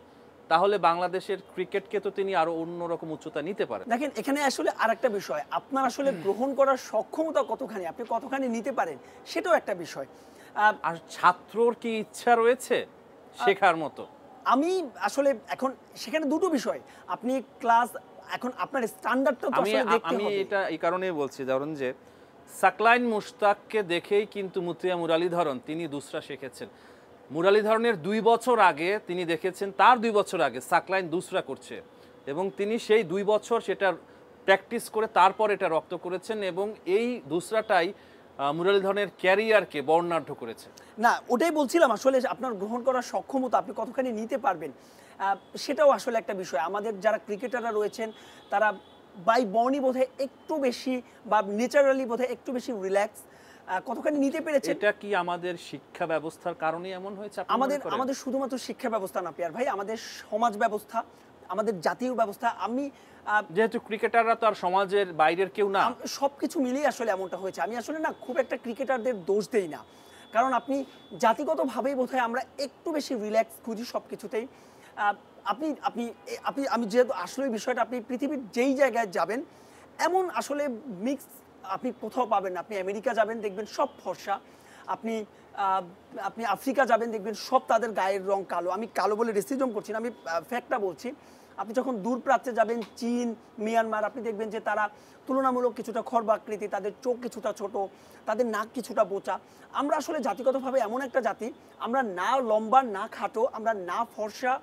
তাহলে বাংলাদেশের ক্রিকেটকে তো তিনি আরো অন্যরকম উচ্চতা নিতে পারেন। দেখেন এখানে আসলে আরেকটা বিষয়, আপনার আসলে গ্রহণ করার সক্ষমতা কতখানি, আপনি কতখানি নিতে পারেন, সেটাও একটা বিষয়। আর ছাত্রর কি ইচ্ছা রয়েছে শেখার মতো? আমি আসলে এখন সেখানে দুটো বিষয়, আপনি ক্লাস এখন আপনার স্ট্যান্ডার্ডটা তো আসলে দেখতে হবে। আমি এটা এই কারণেই বলছি, ধরুন যে সাকলাইন মুশতাককে দেখেই কিন্তু মুতিয়া মুরালীধরন তিনি দুসরা শিখেছেন। মুরালীধরনের 2 বছর আগে তিনি দেখেছেন, তার 2 বছর আগে সাকলাইন দুসরা করছে এবং তিনি সেই 2 বছর সেটা প্র্যাকটিস করে তারপর এটা রপ্ত করেছেন এবং এই দুসরাটাই মুরালীধরনের ক্যারিয়ারকে বর্ণাঢ্য করেছে। না, ওটাই বলছিলাম, আসলে আপনার গ্রহণ করার সক্ষমতা আপনি কতখানি নিতে পারবেন, সেটাও আসলে একটা বিষয়। আমাদের যারা ক্রিকেটাররা রয়েছেন তারা বাই বর্নই বোধহয় একটু বেশি বা ন্যাচারালি বোধহয় একটু বেশি রিল্যাক্স, কতখানি নিতে পেরেছে। এটা কি আমাদের শিক্ষা ব্যবস্থার কারণে এমন হয়েছে? আমাদের শুধুমাত্র শিক্ষা ব্যবস্থা না পিয়ার ভাই, আমাদের সমাজ ব্যবস্থা, আমাদের জাতীয় ব্যবস্থা। আমি যেহেতু ক্রিকেটাররা তো আর সমাজের বাইরের কেউ না, সবকিছু মিলিয়ে আসলে এমনটা হয়েছে। আমি আসলে না খুব একটা ক্রিকেটারদের দোষ দেই না, কারণ আপনি জাতিগতভাবেই বোধহয় আমরা একটু বেশি রিল্যাক্স খুঁজি সব কিছুতেই। আপনি আপনি আপনি আমি যেহেতু আসলে বিষয়টা, আপনি পৃথিবীর যেই জায়গায় যাবেন এমন আসলে মিক্স আপনি কোথাও পাবেন না। আপনি আমেরিকা যাবেন দেখবেন সব ফর্সা, আপনি আপনি আফ্রিকা যাবেন দেখবেন সব তাদের গায়ের রং কালো। আমি কালো বলে রেসিজম করছি না, আমি ফ্যাক্টটা বলছি। আপনি যখন দূর প্রাচ্যে যাবেন, চীন, মিয়ানমার, আপনি দেখবেন যে তারা তুলনামূলক কিছুটা খর্বাকৃতি, তাদের চোখ কিছুটা ছোট, তাদের নাক কিছুটা বোচা। আমরা আসলে জাতিগতভাবে এমন একটা জাতি, আমরা না লম্বা না খাটো, আমরা না ফর্সা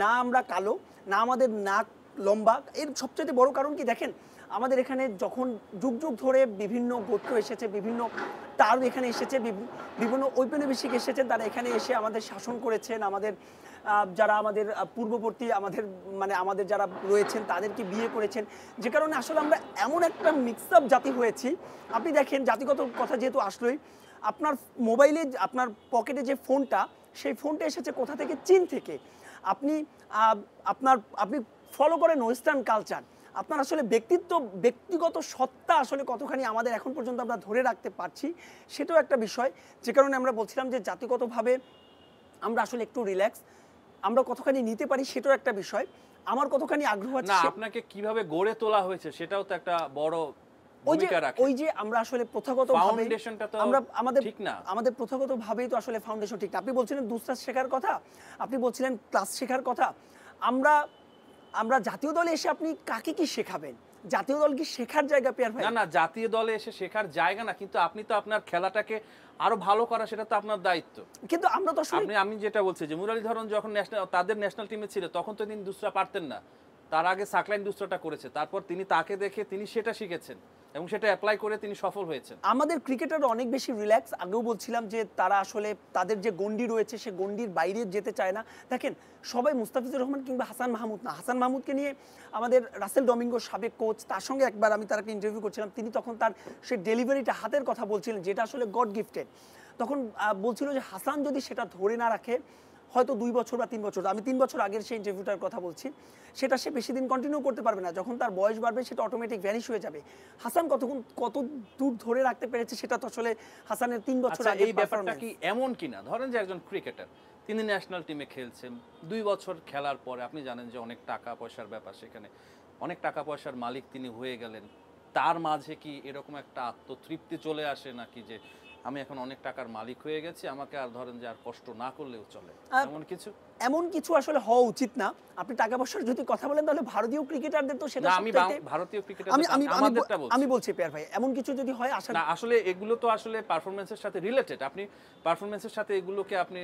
না আমরা কালো, না আমাদের নাক লম্বা। এর সবচেয়ে বড় কারণ কি দেখেন, আমাদের এখানে যখন যুগ যুগ ধরে বিভিন্ন গোত্র এসেছে, বিভিন্ন টার্ম এখানে এসেছে, বিভিন্ন ঔপনিবেশিক এসেছেন, তারা এখানে এসে আমাদের শাসন করেছেন, আমাদের যারা আমাদের পূর্ববর্তী আমাদের যারা রয়েছেন তাদেরকে বিয়ে করেছেন, যে কারণে আসলে আমরা এমন একটা মিক্স আপ জাতি হয়েছি। আপনি দেখেন জাতিগত কথা যেহেতু আসলোই, আপনার মোবাইলে আপনার পকেটে যে ফোনটা, সেই ফোনটা এসেছে কোথা থেকে? চীন থেকে। আপনি আপনি ফলো করেন ওয়েস্টার্ন কালচার, আপনার আসলে ব্যক্তিগত সত্তা আসলে কতখানি আমাদের এখন পর্যন্ত আমরা ধরে রাখতে পারছি, সেটাও একটা বিষয়। যে কারণে আমরা বলছিলাম যে জাতিগতভাবে আমরা আসলে একটু রিল্যাক্স, আমরা কতখানি নিতে পারি সেটাও একটা বিষয়। আমার কতখানি আগ্রহ আছে না, আপনাকে কিভাবে গড়ে তোলা হয়েছে সেটাও তো একটা বড় ভূমিকা রাখে। ওই যে আমরা আসলে প্রথাগতভাবে ফাউন্ডেশনটা তো ঠিক না, আমাদের প্রথাগতভাবেই তো আসলে ফাউন্ডেশন ঠিক না। আপনি বলছিলেন দুসরা শেখার কথা, আপনি বলছিলেন ক্লাস শেখার কথা। আমরা জাতীয় দলে এসে আপনি কাকে কি শেখাবেন? জাতীয় দল কি শেখার জায়গা পিয়ার ভাই? না, জাতীয় দলে এসে শেখার জায়গা না, কিন্তু আপনি তো আপনার খেলাটাকে আরো ভালো করা, সেটা তো আপনার দায়িত্ব। কিন্তু আমরা তো আমি যেটা বলছি যে মুরালীধরন যখন তাদের ন্যাশনাল টিমে ছিল তখন তো তিনি দুসরা পারতেন না, তার আগে সাকলাইন দুসরাটা করেছে, তারপর তিনি তাকে দেখে তিনি সেটা শিখেছেন এবং সেটা অ্যাপ্লাই করে তিনি সফল হয়েছেন। আমাদের ক্রিকেটার অনেক বেশি রিল্যাক্স। আগেও বলছিলাম যে তারা আসলে তাদের যে গন্ডি রয়েছে সে গন্ডির বাইরে যেতে চায় না। দেখেন সবাই মুস্তাফিজুর রহমান কিংবা হাসান মাহমুদ না। হাসান মাহমুদকে নিয়ে আমাদের রাসেল ডমিঙ্গো সাবেক কোচ, তার সঙ্গে একবার আমি তার একটা ইন্টারভিউ করছিলাম, তিনি তখন তার সে ডেলিভারিটা হাতের কথা বলছিলেন যেটা আসলে গড গিফটেড। তখন বলছিল যে হাসান যদি সেটা ধরে না রাখে হয়তো 2 বছর বা 3 বছর, আমি 3 বছর আগের সেই ইন্টারভিউটার কথা বলছি, সেটা সে বেশি দিন কন্টিনিউ করতে পারবে না। যখন তার বয়স বাড়বে সেটা অটোমেটিক ভ্যানিশ হয়ে যাবে। হাসান কত দূর ধরে রাখতে পেরেছে সেটা তো আসলে হাসানের 3 বছর আচ্ছা, আগের এই ব্যাপারটা পারফরম্যান্স। কি এমন কিনা, ধরেন যে একজন ক্রিকেটার তিনি ন্যাশনাল টিমে খেলছেন, 2 বছর খেলার পরে আপনি জানেন যে অনেক টাকা পয়সার ব্যাপার, সেখানে অনেক টাকা পয়সার মালিক তিনি হয়ে গেলেন, তার মাঝে কি এরকম একটা আত্মতৃপ্তি চলে আসে নাকি যে আমি এখন অনেক টাকার মালিক হয়ে গেছি, আমাকে আর ধরেন যে আর কষ্ট না করলেও চলে, এমন কিছু? এমন কিছু আসলে হওয়া উচিত না। আপনি টাকা পয়সার যদি কথা বলেন তাহলে ভারতীয় ক্রিকেটারদের তো সেটা না, আমি সবচাইতে ভারতীয় ক্রিকেটার আমি আমি আমাদেরটা আমি বলছি। বলছি পেয়ার ভাই, এমন কিছু যদি হয় আশা না, আসলে এগুলো তো আসলে পারফরম্যান্সের সাথে রিলেটেড, আপনি পারফরম্যান্সের সাথে এগুলোকে আপনি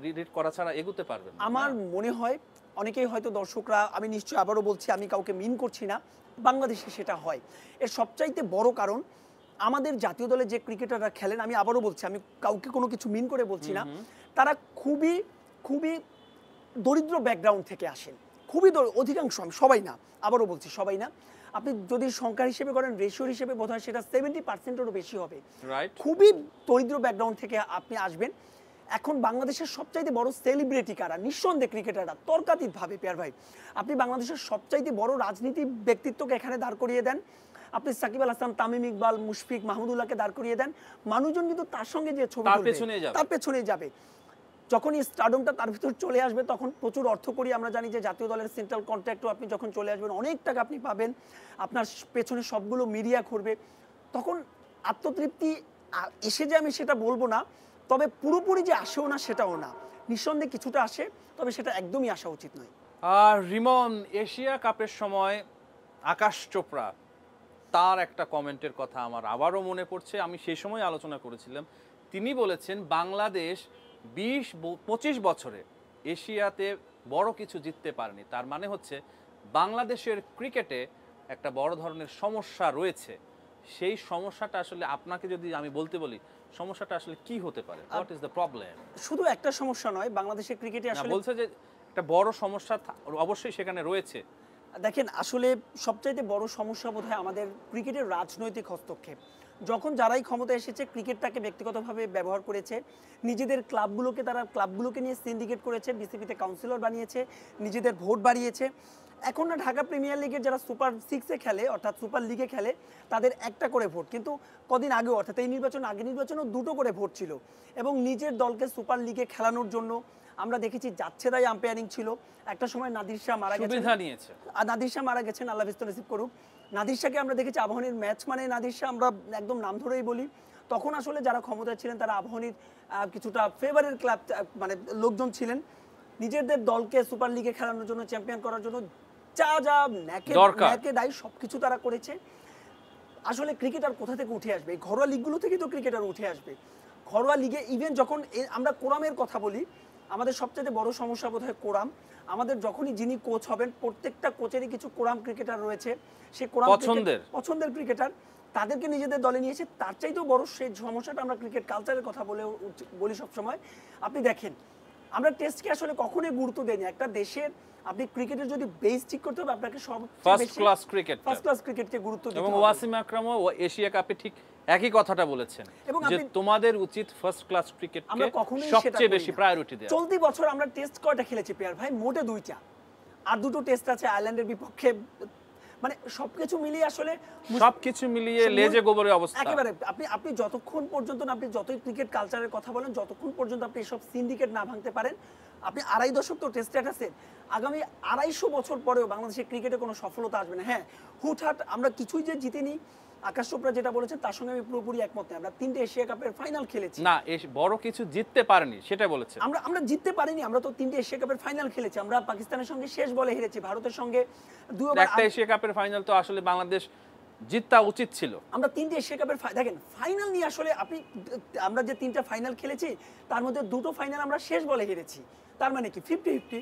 রিলেট করা ছাড়া এগোতে পারবেন না। আমার মনে হয় অনেকেই হয়তো দর্শকরা, আমি নিশ্চয়ই আবারও বলছি, আমি কাউকে মিন করছি না, বাংলাদেশে সেটা হয়। এর সবচাইতে বড় কারণ আমাদের জাতীয় দলে যে ক্রিকেটাররা খেলেন, আমি আবারও বলছি, আমি কাউকে কোনো কিছু মিন করে বলছি না, তারা খুবই খুবই দরিদ্র ব্যাকগ্রাউন্ড থেকে আসেন, খুবই অধিকাংশ, আমি সবাই না, আবারও বলছি সবাই না, আপনি যদি সংখ্যা হিসেবে করেন, রেশিও হিসেবে বোধ হয় সেটা 70%-এরও বেশি হবে। রাইট। খুবই দরিদ্র ব্যাকগ্রাউন্ড থেকে আপনি আসবেন। এখন বাংলাদেশের সবচাইতে বড় সেলিব্রিটি কারা? নিঃসন্দেহে ক্রিকেটাররা, তর্কাতীতভাবে পেয়ার ভাই। আপনি বাংলাদেশের সবচাইতে বড় রাজনীতি ব্যক্তিত্বকে এখানে দাঁড় করিয়ে দেন, আপনি সাকিব আল হাসান, তামিম ইকবাল, মুশফিক মাহমুদুল্লাহকে দাঁড় করিয়ে দেন, মানুষজন কিন্তু তার সঙ্গে যে ছবি তুলবে, তার পেছনেই যাবে। যখন এই স্টারডমটা তার ভিতর চলে আসবে তখন প্রচুর অর্থ করি, আমরা জানি যে জাতীয় দলের সেন্ট্রাল কন্ট্রাক্টও আপনি যখন চলে আসবেন অনেক টাকা আপনি পাবেন, আপনার পেছনে সবগুলো মিডিয়া ঘুরবে, তখন আত্মতৃপ্তি এসে যায় আমি সেটা বলবো না, তবে পুরোপুরি যে আসেও না সেটাও না, নিঃসন্দেহে কিছুটা আসে, তবে সেটা একদমই আসা উচিত নয়। আর রিমন, এশিয়া কাপের সময় আকাশ চোপড়া তার একটা কমেন্টের কথা আমার আবারও মনে পড়ছে, আমি সেই সময় আলোচনা করেছিলাম। তিনি বলেছেন বাংলাদেশ 20-25 বছরে এশিয়াতে বড় কিছু জিততে পারেনি, তার মানে হচ্ছে বাংলাদেশের ক্রিকেটে একটা বড় ধরনের সমস্যা রয়েছে। সেই সমস্যাটা আসলে আপনাকে যদি আমি বলতে বলি, সমস্যাটা আসলে কি হতে পারে? What is the problem? শুধু একটা সমস্যা নয়, বাংলাদেশের ক্রিকেটে না, আসলে বলছে যে একটা বড় সমস্যা অবশ্যই সেখানে রয়েছে। দেখেন, আসলে সবচাইতে বড় সমস্যা বোধহয় আমাদের ক্রিকেটের রাজনৈতিক হস্তক্ষেপ। যখন যারাই ক্ষমতায় এসেছে ক্রিকেটটাকে ব্যক্তিগতভাবে ব্যবহার করেছে, নিজেদের ক্লাবগুলোকে নিয়ে সিন্ডিকেট করেছে, বিসিবিতে কাউন্সিলর বানিয়েছে, নিজেদের ভোট বাড়িয়েছে। এখন না ঢাকা প্রিমিয়ার লিগের যারা সুপার 6-এ খেলে, অর্থাৎ সুপার লিগে খেলে, তাদের একটা করে ভোট, কিন্তু কদিন আগেও অর্থাৎ এই নির্বাচনেও 2টো করে ভোট ছিল। এবং নিজের দলকে সুপার লিগে খেলানোর জন্য আমরা দেখেছি যাচ্ছেতাই আম্পায়ারিং ছিল। একটা সময় নাদির শাহ মারা গেছেন, নাদির শাহ মারা গেছেন, আল্লাহ বিস্তর নসিব করুক। নাদির শাহকে আমরা দেখেছি আবাহনীর ম্যাচ মানে নাদির শাহ, আমরা একদম নাম ধরেই বলি। তখন আসলে যারা ক্ষমতায় ছিলেন তারা আবাহনীর কিছুটা ফেভারের ক্লাব মানে লোকজন ছিলেন, নিজেদের দলকে সুপার লিগে খেলানোর জন্য, চ্যাম্পিয়ন করার জন্য যা যা ন্যাকে দায়ী সবকিছু তারা করেছে। আসলে ক্রিকেটার কোথা থেকে উঠে আসবে? এই ঘরোয়া লিগগুলো থেকে তো ক্রিকেটার উঠে আসবে। ঘরোয়া লিগে ইভেন যখন আমরা কোরামের কথা বলি, আমাদের সবচেয়ে বড় সমস্যা বোধহয় কোরাম। আমাদের যখনই যিনি কোচ হবেন, প্রত্যেকটা কোচেরই কিছু কোরাম ক্রিকেটার রয়েছে, সে কোরাম পছন্দের ক্রিকেটার, তাদেরকে নিজেদের দলে নিয়েছে। তার চাইতেও বড় সেই সমস্যাটা আমরা ক্রিকেট কালচারের কথা বলি সবসময়। আপনি দেখেন, আমরা টেস্টকে আসলে কখনোই গুরুত্ব দেইনি। একটা দেশের আপনি ক্রিকেটের যদি বেস ঠিক করতে হবে, আপনাকে ফার্স্ট ক্লাস ক্রিকেটকে গুরুত্ব দিতে হবে। এবং ওয়াসিম আকরামও এশিয়া কাপে ঠিক একই কথাটা বলেছেন যে তোমাদের উচিত ফার্স্ট ক্লাস ক্রিকেটকে সবচেয়ে বেশি প্রায়োরিটি দেওয়া। চলতি বছর আমরা টেস্ট কয়টা খেলেছি পেয়ার ভাই? মোটে 2টা, আর 2টো টেস্ট আছে আয়ারল্যান্ডের বিপক্ষে। মানে সবকিছু মিলিয়ে লেজে গোবরের অবস্থা একেবারে। আপনি যতক্ষণ পর্যন্ত না, আপনি যতই ক্রিকেট কালচারের কথা বলেন, যতক্ষণ পর্যন্ত আপনি এসব সিন্ডিকেট না ভাঙতে পারেন, আপনি 2.5 দশক তো টেস্ট আছেন, আগামী 250 বছর পরেও বাংলাদেশের ক্রিকেটে কোনো সফলতা আসবে না। হ্যাঁ, হুটহাট আমরা কিছুই যে জিতেনি, আকাশ চোপড়া যেটা বলেছেন তার সঙ্গে আমি পুরোপুরি একমত নই। আমরা 3টে এশিয়া কাপের ফাইনাল খেলেছি, না বড় কিছু জিততে পারেনি সেটা বলেছেন। আমরা জিততে পারিনি, আমরা তো 3টে এশিয়া কাপের ফাইনাল খেলেছি। আমরা পাকিস্তানের সঙ্গে শেষ বলে হেরেছি, ভারতের সঙ্গে 2বার। একটা এশিয়া কাপের ফাইনাল তো আসলে বাংলাদেশ জিততা উচিত ছিল। আমরা 3টে এশিয়া কাপের দেখেন ফাইনাল নিয়ে আসলে আমরা যে 3টা ফাইনাল খেলেছি তার মধ্যে 2টো ফাইনাল আমরা শেষ বলে হেরেছি, তার মানে কি 50-50।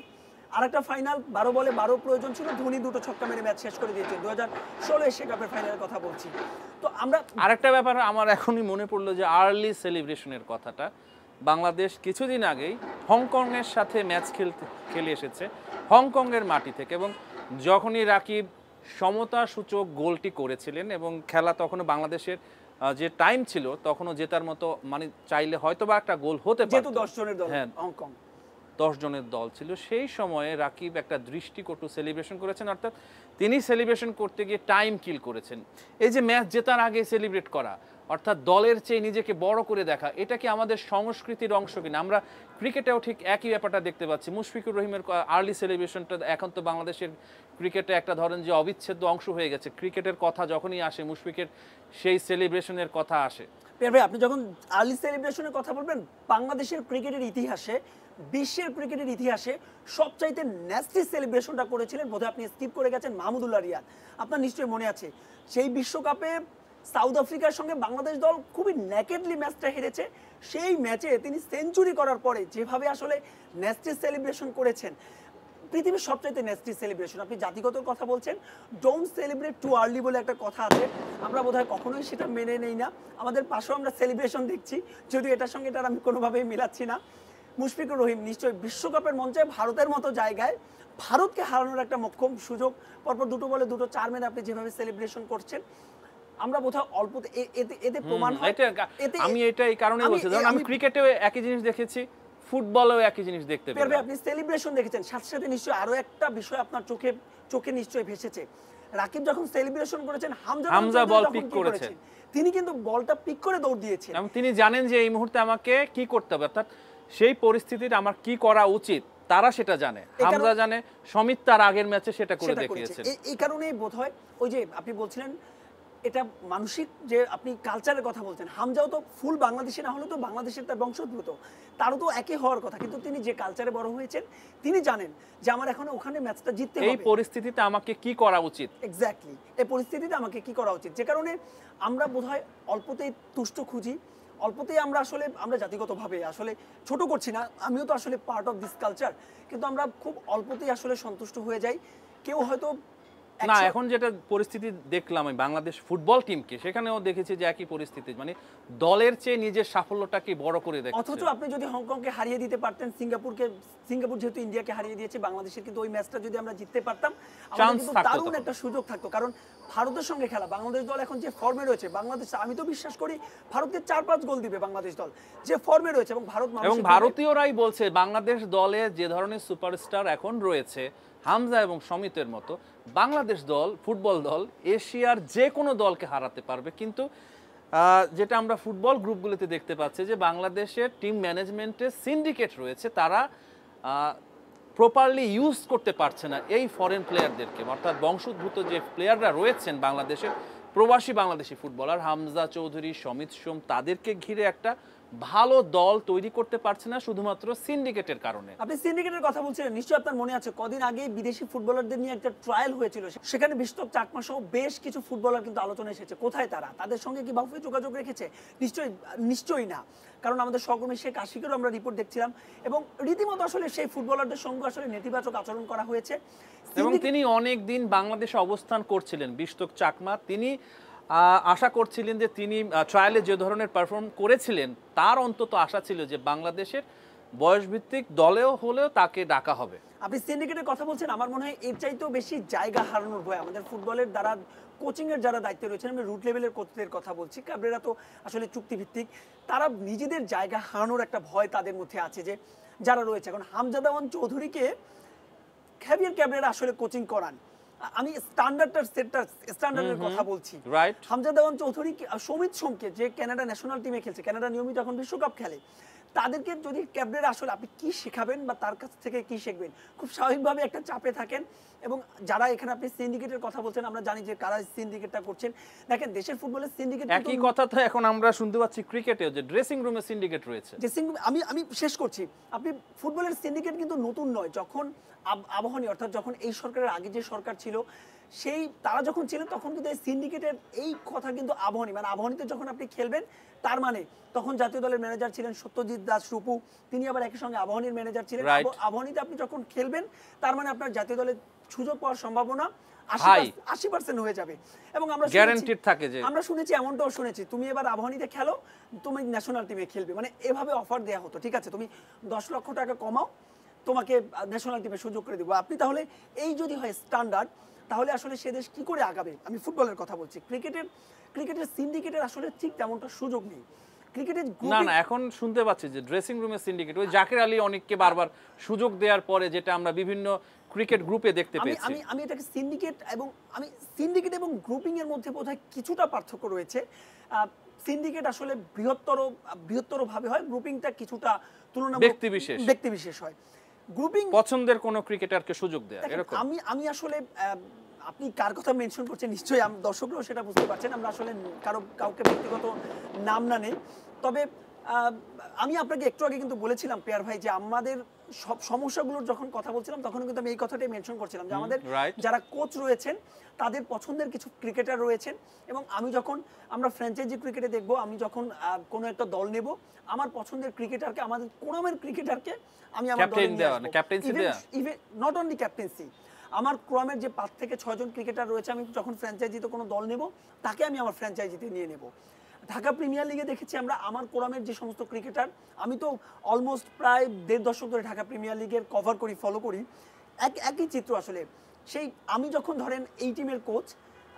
আরেকটা ফাইনাল 12 বলে 12 প্রয়োজন ছিল, ধোনি 2টো ছক্কা মেরে ম্যাচ শেষ করে দিয়েছে। 2016 এশিয়া কাপের ফাইনালের কথা বলছি। তো আমরা আরেকটা ব্যাপার আমার এখনই মনে পড়লো যে আর্লি সেলিব্রেশনের কথাটা। বাংলাদেশ কিছুদিন আগেই হংকংয়ের সাথে ম্যাচ খেলে এসেছে হংকংয়ের মাটি থেকে, এবং যখনই রাকিব সমতা সূচক গোলটি করেছিলেন এবং খেলা তখনও বাংলাদেশের যে টাইম ছিল তখনও জেতার মতো, মানে চাইলে হয়তো বা একটা গোল হতে পারত, যেহেতু 10 জনের দল হংকং। 10 জনের দল ছিল, সেই সময়ে রাকিব একটা দৃষ্টিকটু সেলিব্রেশন করেছেন, অর্থাৎ তিনি সেলিব্রেশন করতে গিয়ে টাইম কিল করেছেন। এই যে ম্যাচ জেতার আগে সেলিব্রেট করা, অর্থাৎ দলের চেয়ে নিজেকে বড় করে দেখা, এটা কি আমাদের সংস্কৃতির অংশ কিনা? আমরা ক্রিকেটেও ঠিক একই ব্যাপারটা দেখতে পাচ্ছি। মুশফিকুর রহিমের আর্লি সেলিব্রেশনটা এখন তো বাংলাদেশের ক্রিকেটে একটা ধরেন যে অবিচ্ছেদ্য অংশ হয়ে গেছে। ক্রিকেটের কথা যখনই আসে মুশফিকের সেই সেলিব্রেশনের কথা আসে। পিয়ার ভাই, আপনি যখন আর্লি সেলিব্রেশনের কথা বলবেন, বাংলাদেশের ক্রিকেটের ইতিহাসে, বিশ্বের ক্রিকেটের ইতিহাসে সবচাইতে ন্যাস্টি সেলিব্রেশনটা করেছিলেন, বোধহয় আপনি স্কিপ করে গেছেন, মাহমুদুল্লাহ রিয়াদ। আপনার নিশ্চয়ই মনে আছে সেই বিশ্বকাপে সাউথ আফ্রিকার সঙ্গে বাংলাদেশ দল খুবই ন্যাকেডলি ম্যাচটা হেরেছে। সেই ম্যাচে তিনি সেঞ্চুরি করার পরে যেভাবে আসলে ন্যাস্টি সেলিব্রেশন করেছেন, পৃথিবীর সবচাইতে ন্যাস্টি সেলিব্রেশন। আপনি জাতিগতর কথা বলছেন, ডোন্ট সেলিব্রেট টু আর্লি বলে একটা কথা আছে, আমরা বোধহয় কখনোই সেটা মেনে নেই না। আমাদের পাশেও আমরা সেলিব্রেশন দেখছি, যদিও এটার সঙ্গে এটার আমি কোনোভাবেই মিলাচ্ছি না। মুশফিকুর রহিম নিশ্চয়ই বিশ্বকাপের মঞ্চে ভারতের মতো জায়গায় ভারতকে হারানোর একটা মোক্ষম সুযোগ, পরপর দুটো বলে দুটো 4 মেরে আপনি যেভাবে সেলিব্রেশন করছেন, আমরা বোধহয় অল্প এতে প্রমাণ হয়। আমি এটা এই কারণে বলছি, ধরুন আমি ক্রিকেটেও একই জিনিস দেখেছি, ফুটবলেও একই জিনিস দেখতে পেলাম। আপনি সেলিব্রেশন দেখেছেন, সাথে সাথে নিশ্চয়ই আরো একটা বিষয় আপনার চোখে নিশ্চয়ই ভেসেছে। রাকিব যখন সেলিব্রেশন করেছেন, হামজা বল পিক করেছেন, তিনি কিন্তু বলটা পিক করে দৌড় দিয়েছেন এবং তিনি জানেন যে এই মুহূর্তে আমাকে কি করতে হবে, অর্থাৎ সেই পরিস্থিতিতে আমার কি করা উচিত তারা সেটা জানে, হামজা জানে, সমিত তার আগের ম্যাচে সেটা করে দেখিয়েছেন। এই কারণেই বোধহয় ওই যে আপনি বলছিলেন এটা মানসিক যে আপনি কালচারের কথা বলছেন, হামজাও তো ফুল বাংলাদেশি না হলে তো বাংলাদেশের তার বংশোদ্ভূত, তারও তো একই হওয়ার কথা, কিন্তু তিনি যে কালচারে বড় হয়েছেন তিনি জানেন যে আমার এখন ওখানে ম্যাচটা জিততে হবে, এই পরিস্থিতিতে আমাকে কি করা উচিত। এক্স্যাক্টলি, এই পরিস্থিতিতে আমাকে কি করা উচিত। যে কারণে আমরা বোধহয় অল্পতেই তুষ্ট খুঁজি, অল্পতেই আমরা জাতিগতভাবে আসলে ছোট করছি না, আমিও তো আসলে পার্ট অফ দিস কালচার, কিন্তু আমরা খুব অল্পতেই আসলে সন্তুষ্ট হয়ে যাই। কেউ হয়তো না, এখন যেটা পরিস্থিতি দেখলাম আমি বাংলাদেশ ফুটবল টিমকে, সেখানেও দেখেছি যে একই পরিস্থিতি, মানে দলের চেয়ে নিজের সাফল্যটাকে বড় করে দেখছে। অথচ আপনি যদি হংকংকে হারিয়ে দিতে পারতেন, সিঙ্গাপুর যেহেতু ইন্ডিয়াকে হারিয়ে দিয়েছে, বাংলাদেশের কিন্তু ওই ম্যাচটা যদি আমরা জিততে পারতাম, আমাদের কিন্তু দারুণ একটা সুযোগ থাকতো। কারণ ভারতের সঙ্গে খেলা, বাংলাদেশ দল এখন যে ফর্মে রয়েছে, বাংলাদেশ, আমি তো বিশ্বাস করি ভারতকে 4-5 গোল দিবে বাংলাদেশ দল যে ফর্মে রয়েছে। এবং ভারতীয়রাই বলছে বাংলাদেশ দলে যে ধরনের সুপারস্টার এখন রয়েছে, হামজা এবং সমিতের মতো, বাংলাদেশ দল, ফুটবল দল এশিয়ার যে কোনো দলকে হারাতে পারবে। কিন্তু যেটা আমরা ফুটবল গ্রুপগুলোতে দেখতে পাচ্ছি যে বাংলাদেশের টিম ম্যানেজমেন্টে সিন্ডিকেট রয়েছে, তারা প্রপারলি ইউজ করতে পারছে না এই ফরেন প্লেয়ারদেরকে, অর্থাৎ বংশোদ্ভূত যে প্লেয়াররা রয়েছেন বাংলাদেশের, প্রবাসী বাংলাদেশি ফুটবলার হামজা চৌধুরী, সমিত সোম, তাদেরকে ঘিরে একটা ভালো দল তৈরি করতে পারছে না শুধুমাত্র সিন্ডিকেটের কারণে। আপনি সিন্ডিকেটের কথা বলছিলেন, নিশ্চয়ই আপনার মনে আছে কদিন আগে বিদেশি ফুটবলারদের নিয়ে একটা ট্রায়াল হয়েছিল, সেখানে বিশ্বক চাকমা সহ বেশ কিছু ফুটবলার কিন্তু আলোচনায় এসেছে। কোথায় তারা? তাদের সঙ্গে কি বাফুফে যোগাযোগ রেখেছে? নিশ্চয়ই না, কারণ আমাদের সহকর্মী শেখ আশিকেরও আমরা রিপোর্ট দেখছিলাম, এবং রীতিমতো আসলে সেই ফুটবলারদের সঙ্গে আসলে নেতিবাচক আচরণ করা হয়েছে। এবং তিনি অনেক দিন বাংলাদেশে অবস্থান করছিলেন, বিশ্বক চাকমা, তিনি আশা করছিলেন যে তিনি ট্রায়ালে যে ধরনের পারফর্ম করেছিলেন, তার অন্তত আশা ছিল যে বাংলাদেশের বয়সভিত্তিক দলেও হলেও তাকে ডাকা হবে। আপনি সিন্ডিকেটের কথা বলছেন, আমার মনে হয় এর চাইতেও বেশি জায়গা হারানোর ভয় আমাদের ফুটবলের দ্বারা কোচিংয়ের যারা দায়িত্বে রয়েছেন, আমি রুট লেভেলের কোচদের কথা বলছি, ক্যাবরেরা তো আসলে চুক্তিভিত্তিক, তারা নিজেদের জায়গা হারানোর একটা ভয় তাদের মধ্যে আছে যে যারা রয়েছে। এখন হামজা দেওয়ান চৌধুরীকে খাবিয়ার ক্যাবরেরা আসলে কোচিং করান, আমি স্ট্যান্ডার্ডের কথা বলছি। হামজা দেওয়ান চৌধুরী, সমিত সোমকে যে কানাডা ন্যাশনাল টিমে খেলছে, কানাডা নিয়মিত এখন বিশ্বকাপ খেলে, তাদেরকে যদি ক্যাবরেরা আসলে আপনি কি শেখাবেন বা তার কাছ থেকে কি শিখবেন, খুব স্বাভাবিকভাবে একটা চাপে থাকেন। এবং যারা এখানে আপনি সিন্ডিকেটের কথা বলছেন, আমরা জানি যে কারা সিন্ডিকেটটা করছেন। দেখেন দেশের ফুটবলের সিন্ডিকেট একই কথা তো এখন আমরা শুনতে পাচ্ছি ক্রিকেটেও, যে ড্রেসিং রুমে সিন্ডিকেট রয়েছে। আমি শেষ করছি, আপনি ফুটবলের সিন্ডিকেট কিন্তু নতুন নয়। যখন আবাহনী, অর্থাৎ যখন এই সরকারের আগে যে সরকার ছিল, তারা যখন ছিলেন তখন কিন্তু এই সিন্ডিকেটের এই কথা কিন্তু আবাহনীতে যখন আপনি খেলবেন, তার মানে তখন জাতীয় দলের ম্যানেজার ছিলেন সত্যজিৎ দাস রূপু, তিনি আবার একই সঙ্গে আবাহনীর ম্যানেজার ছিলেন। আবাহনীতে আপনি যখন খেলবেন, তার মানে আপনার জাতীয় দলে সুযোগ পাওয়ার সম্ভাবনা 80% হয়ে যাবে। এবং আমরা শুনেছি, এমনটাও শুনেছি, তুমি এবার আবাহনীতে খেলো, তুমি ন্যাশনাল টিমে খেলবে, মানে এভাবে অফার দেওয়া হতো। ঠিক আছে, তুমি 10 লক্ষ টাকা কমাও, তোমাকে ন্যাশনাল টিমে সুযোগ করে দেবো। আপনি তাহলে এই যদি হয় স্ট্যান্ডার্ড, তাহলে আসলে সে দেশ কি করে আগাবে? আমি ফুটবলের কথা বলছি, ক্রিকেটের সিন্ডিকেটের আসলে ঠিক তেমনটা সুযোগ নেই। ক্রিকেটের না না, এখন শুনতে পাচ্ছি যে ড্রেসিং রুমের সিন্ডিকেট, ওই জাকির আলী অনেককে বারবার সুযোগ দেওয়ার পরে যেটা আমরা বিভিন্ন ক্রিকেট গ্রুপে দেখতে পেয়েছি। আমি আমি এটাকে সিন্ডিকেট এবং গ্রুপিং এর মধ্যে বোধহয় কিছুটা পার্থক্য রয়েছে। সিন্ডিকেট আসলে বৃহত্তর ভাবে হয়, গ্রুপিংটা কিছুটা তুলনামূলক ব্যক্তিবিশেষ হয়। গ্রুপিং পছন্দের কোন ক্রিকেটারকে সুযোগ দেয়া এরকম। আমি আসলে আপনি কার কথা মেনশন করছেন নিশ্চয়ই দর্শকরাও সেটা বুঝতে পারছেন, আমরা আসলে কাউকে ব্যক্তিগত নাম না নেই। তবে আমি আপনাকে একটু আগে কিন্তু বলেছিলাম পেয়ার ভাই যে আমাদের সব সমস্যাগুলোর যখন কথা বলছিলাম তখন কিন্তু আমি এই কথাটাই মেনশন করছিলাম যে আমাদের যারা কোচ রয়েছেন তাদের পছন্দের কিছু ক্রিকেটার রয়েছেন, এবং আমরা ফ্র্যাঞ্চাইজি ক্রিকেটে দেখব, আমি যখন কোনো একটা দল নেব আমার পছন্দের ক্রিকেটারকে, আমাদের কোরামের ক্রিকেটারকে আমি আমার দলে নিয়ে আসব। ক্যাপ্টেন্সি দেয়া, ইভেন নট অনলি ক্যাপ্টেন্সি, আমার ক্রমের যে 5 থেকে 6 জন ক্রিকেটার রয়েছে আমি যখন ফ্র্যাঞ্চাইজিতে কোনো দল নেব তাকে আমি আমার ফ্র্যাঞ্চাইজিতে নিয়ে নেব। ঢাকা প্রিমিয়ার লিগে দেখেছি আমরা আমার কোরামের যে সমস্ত ক্রিকেটার, আমি তো অলমোস্ট প্রায় 1.5 দশক ধরে ঢাকা প্রিমিয়ার লিগের কভার করি, ফলো করি, একই চিত্র আসলে। সেই আমি যখন ধরেন এই টিমের কোচ,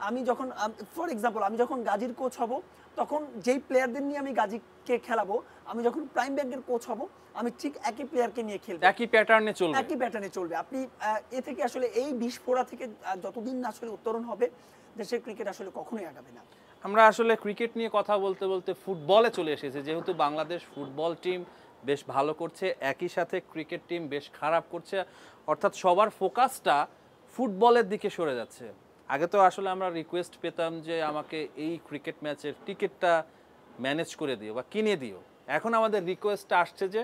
আমি যখন ফর এক্সাম্পল আমি যখন গাজীর কোচ হব তখন যেই প্লেয়ারদের নিয়ে আমি গাজীকে খেলাবো, আমি যখন প্রাইম ব্যাংকের কোচ হব আমি ঠিক একই প্লেয়ারকে নিয়ে খেলবো, একই প্যাটার্নে চলবে। আপনি এ থেকে আসলে এই বিস্ফোরা থেকে যতদিন না আসলে উত্তরণ হবে দেশের ক্রিকেট আসলে কখনোই আগাবে না। আমরা আসলে ক্রিকেট নিয়ে কথা বলতে বলতে ফুটবলে চলে এসেছি, যেহেতু বাংলাদেশ ফুটবল টিম বেশ ভালো করছে, একই সাথে ক্রিকেট টিম বেশ খারাপ করছে, অর্থাৎ সবার ফোকাসটা ফুটবলের দিকে সরে যাচ্ছে। আগে তো আসলে আমরা রিকোয়েস্ট পেতাম যে আমাকে এই ক্রিকেট ম্যাচের টিকিটটা ম্যানেজ করে দিও বা কিনে দিও, এখন আমাদের রিকোয়েস্টটা আসছে যে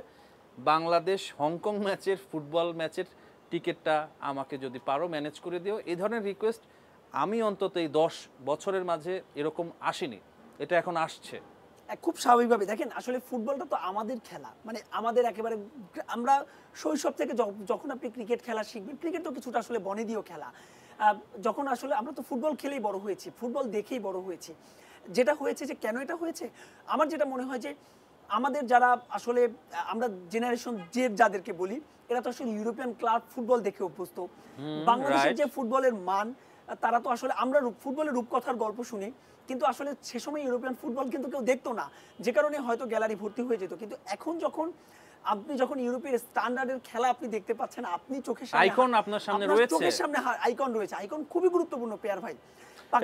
বাংলাদেশ হংকং ম্যাচের ফুটবল ম্যাচের টিকিটটা আমাকে যদি পারো ম্যানেজ করে দিও। এই ধরনের রিকোয়েস্ট আমি অন্তত এই 10 বছরের মাঝে এরকম আসেনি, এটা এখন আসছে। খুব স্বাভাবিকভাবে দেখেন আসলে ফুটবলটা তো আমাদের খেলা, মানে আমাদের একেবারে আমরা শৈশব থেকে যখন আপনি ক্রিকেট খেলা শিখবেন, ক্রিকেট তো কিছুটা আসলে বনেদীয় খেলা, যখন আসলে আমরা তো ফুটবল খেলেই বড় হয়েছি, ফুটবল দেখেই বড় হয়েছি। যেটা হয়েছে যে কেন এটা হয়েছে, আমার যেটা মনে হয় যে আমাদের যারা আসলে আমরা জেনারেশন জে যাদেরকে বলি, এরা তো আসলে ইউরোপিয়ান ক্লাব ফুটবল দেখে অভ্যস্ত। বাংলাদেশের যে ফুটবলের মান, তারা তো আসলে আমরা ফুটবলের রূপকথার গল্প শুনি, কিন্তু আসলে সে সময় ইউরোপিয়ান ফুটবল কিন্তু কেউ দেখতো না, যে কারণে হয়তো গ্যালারি ভর্তি হয়ে যেত। কিন্তু এখন আপনি যখন ইউরোপের স্ট্যান্ডার্ডের খেলা আপনি দেখতে পাচ্ছেন, আপনি চোখের সামনে আইকন আপনার সামনে রয়েছে, চোখের সামনে আইকন রয়েছে, আইকন খুবই গুরুত্বপূর্ণ পেয়ার ভাই।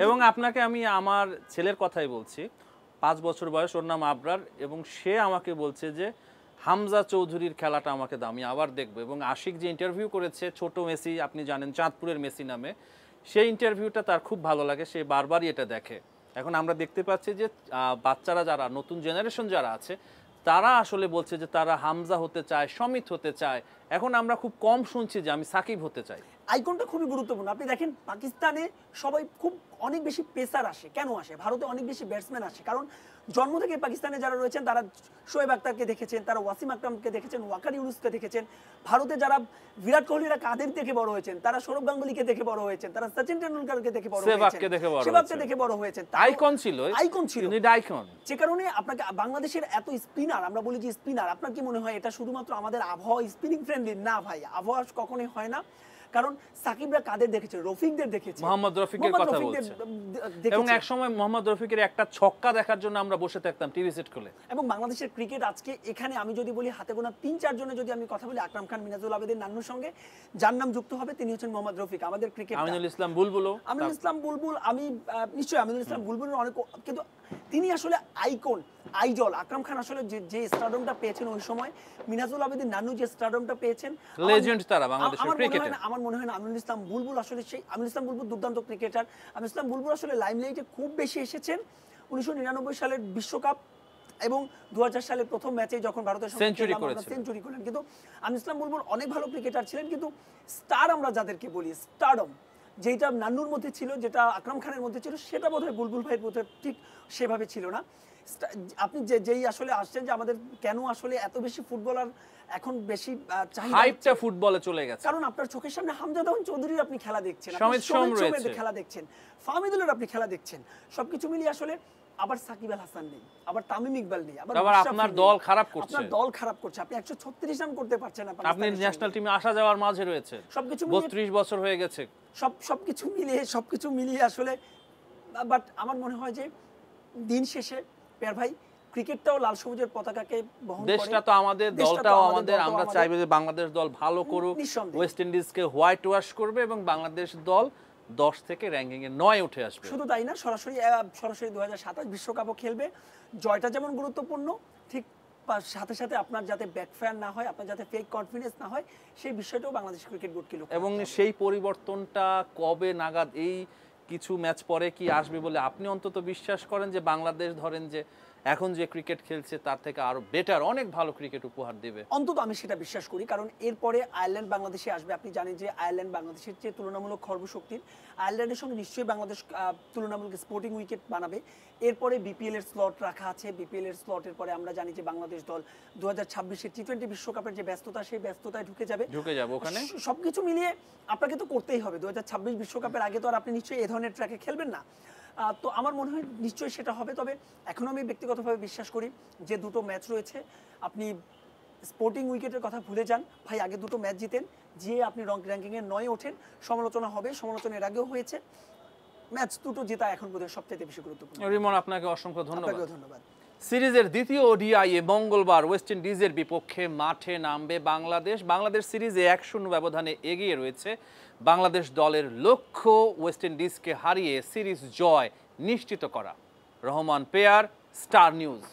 এবং আপনাকে আমি আমার ছেলের কথাই বলছি, 5 বছর বয়স, ওর নাম আবরার, এবং সে আমাকে বলছে যে হামজা চৌধুরীর খেলাটা আমাকে দাও, আমি আবার দেখবো। এবং আশিক যে ইন্টারভিউ করেছে ছোট মেসি, আপনি জানেন চাঁদপুরের মেসি নামে, সেই ইন্টারভিউটা তার খুব ভালো লাগে, সে বারবারই এটা দেখে। এখন আমরা দেখতে পাচ্ছি যে বাচ্চারা যারা নতুন জেনারেশন যারা আছে তারা আসলে বলছে যে তারা হামজা হতে চায়, সমিত হতে চায়। এখন আমরা খুব কম শুনছি যে আমি সাকিব হতে চাই। আইকনটা খুবই গুরুত্বপূর্ণ। আপনি দেখেন পাকিস্তানে সবাই অনেক বেশি পেসার আসে, কেন আসে? ভারতে অনেক বেশি ব্যাটসম্যান আসে, কারণ জন্ম থেকে পাকিস্তানে যারা রয়েছেন তারা শোয়েব আক্তারকে দেখেছেন, তারা ওয়াসিম আকরামকে দেখেছেন, ওয়াকার ইউনুসকে দেখেছেন। ভারতে যারা বিরাট কোহলিরা কাদের দেখে বড় হয়েছেন, তারা সৌরভ গাঙ্গুলিকে দেখে বড় হয়েছেন, তারা সচিন টেন্ডুলকারকে দেখে বড় হয়েছেন, সেহবাগকে দেখে বড় হয়েছেন। আইকন ছিল, যে কারণে আপনাকে বাংলাদেশের এত স্পিনার, আমরা বলি যে স্পিনার, আপনার কি মনে হয় এটা শুধুমাত্র আমাদের আবহাওয়া স্পিনিং ফ্রেন্ডলি? না ভাই, আবহাওয়া কখনোই হয় না। কারণ সাকিবরা কাদের দেখেছে? রফিকদের দেখেছে, মোহাম্মদ রফিকের কথা বলছে। এবং এক সময় মোহাম্মদ রফিকের একটা ছক্কা দেখার জন্য আমরা বসে থাকতাম টিভি সেট খুলে। এবং বাংলাদেশের ক্রিকেট আজকে এখানে আমি যদি বলি হাতে গোনা 3-4 জনের যদি আমি কথা বলি, আকরাম খান, মিনাজুল আবেদিন নান্নুর সঙ্গে যার নাম যুক্ত হবে তিনি হচ্ছেন মোহাম্মদ রফিক। আমাদের ক্রিকেট আমিনুল ইসলাম বুলবুল, আমি নিশ্চয়ই আমিনুল ইসলাম বুলবুলের অনেক, কিন্তু তিনি আসলে আইকন, আইডল। আকরাম খান আসলে যে স্টারডমটা পেয়েছেন ওই সময়, মিনাজুল আবেদিন নান্নু যে স্টারডমটা পেয়েছেন, লেজেন্ড তারা বাংলাদেশের ক্রিকেটে। আমার মনে হয় না আমিনুল ইসলাম বুলবুল আসলে সেই, আমিনুল ইসলাম বুলবুল দুর্দান্ত ক্রিকেটার। আমিনুল ইসলাম বুলবুল আসলে লাইমলাইটে খুব বেশি এসেছেন 1999 সালের বিশ্বকাপ এবং 2000 সালের প্রথম ম্যাচে যখন ভারতের সঙ্গে সেঞ্চুরি করলেন। কিন্তু আমিনুল ইসলাম বুলবুল অনেক ভালো ক্রিকেটার ছিলেন, কিন্তু স্টার আমরা যাদেরকে বলি, স্টারডম যেটা নান্নুর মধ্যে ছিল, যেটা আকরাম খানের মধ্যে ছিল, সেটা বোধহয় বুলবুল ভাইয়ের মধ্যে ঠিক সেভাবে ছিল না। আপনি যেই আসলে আসছেন যে আমাদের কেন আসলে এত বেশি ফুটবলার এখন বেশি হাইপটা ফুটবলে চলে গেছে, কারণ আপনার চোখের সামনে হামজা চৌধুরীর আপনি খেলা দেখছেন, খেলা দেখছেন, ফাহমিদুলের আপনি খেলা দেখছেন, সবকিছু মিলিয়ে আসলে আবার সাকিব আল হাসান নেই, আবার তামিম ইকবাল নেই, আবার আপনার দল খারাপ করছে, আপনি 136 রান করতে পারছেন না, আপনি ন্যাশনাল টিমে আসা যাওয়ার মাঝে রয়েছে, সবকিছু 32 বছর হয়ে গেছে, সবকিছু মিলিয়ে আসলে। বাট আমার মনে হয় যে দিন শেষে পেয়ার ভাই ক্রিকেটটাও লাল সবুজের পতাকাকে বহন করে। দেশটা তো আমাদের, দেশটা তো দলটাও আমাদের, আমাদের, দলটাও আমরা আমাদের। চাইবো যে বাংলাদেশ দল ভালো করুক, নিঃসন্দেহে। ওয়েস্ট ইন্ডিজকে হোয়াইট ওয়াশ করবে এবং বাংলাদেশ দল 10 থেকে র্যাঙ্কিং এ 9 উঠে আসবে। শুধু তাই না, সরাসরি 2027 বিশ্বকাপও খেলবে। জয়টা যেমন গুরুত্বপূর্ণ, ঠিক সাথে সাথে আপনার যাতে ব্যাকফায়ার না হয়, আপনার যাতে ফেক কনফিডেন্স না হয়, সেই বিষয়টাও বাংলাদেশ ক্রিকেট বোর্ডকে লক্ষ্য এবং রাখতে হবে। সেই পরিবর্তনটা কবে নাগাদ, এই কিছু ম্যাচ পরে কি আসবে বলে আপনি অন্তত বিশ্বাস করেন যে বাংলাদেশ ধরেন যে এখন যে ক্রিকেট খেলছে তার থেকে আরো বেটার অনেক ভালো ক্রিকেট উপহার দেবে? অন্তত আমি সেটা বিশ্বাস করি, কারণ এরপরে আয়ারল্যান্ড বাংলাদেশে আসবে। আপনি জানেন যে আয়ারল্যান্ড বাংলাদেশের চেয়ে তুলনামূলক খর্বশক্তির। আয়ারল্যান্ডের সঙ্গে নিশ্চয়ই বাংলাদেশ তুলনামূলক স্পোর্টিং উইকেট বানাবে। এরপরে বিপিএল এর স্লট রাখা আছে। বিপিএল এর স্লটের পরে আমরা জানি যে বাংলাদেশ দল 2026-এর টি-20 বিশ্বকাপের যে ব্যস্ততা, সেই ব্যস্ততায় ঢুকে যাবে ওখানে। সবকিছু মিলিয়ে আপনাকে তো করতেই হবে। 2026 বিশ্বকাপের আগে তো আর আপনি নিশ্চয়ই এই ধরনের ট্র্যাকে খেলবেন না। তো আমার মনে হয় নিশ্চয়ই সেটা হবে। তবে এখনো আমি ব্যক্তিগতভাবে বিশ্বাস করি যে দুটো ম্যাচ রয়েছে, আপনি স্পোর্টিং উইকেটের কথা ভুলে যান ভাই, আগে দুটো ম্যাচ জিতেন, যে আপনি র্যাঙ্কিংয়ে 9 ওঠেন। সমালোচনা হবে, সমালোচনা এর আগেও হয়েছে। ম্যাচ দুটো জেতা এখন বোধহয় সবচেয়ে বেশি গুরুত্বপূর্ণ। রিমন, আপনাকে অসংখ্য ধন্যবাদ। আপনাকেও ধন্যবাদ। সিরিজের দ্বিতীয় ওডিআই এ মঙ্গলবার ওয়েস্ট ইন্ডিজের বিপক্ষে মাঠে নামবে বাংলাদেশ। বাংলাদেশ সিরিজে 1-0 ব্যবধানে এগিয়ে রয়েছে। বাংলাদেশ দলের লক্ষ্য ওয়েস্ট ইন্ডিজকে হারিয়ে সিরিজ জয় নিশ্চিত করা। Rahman pair, star news.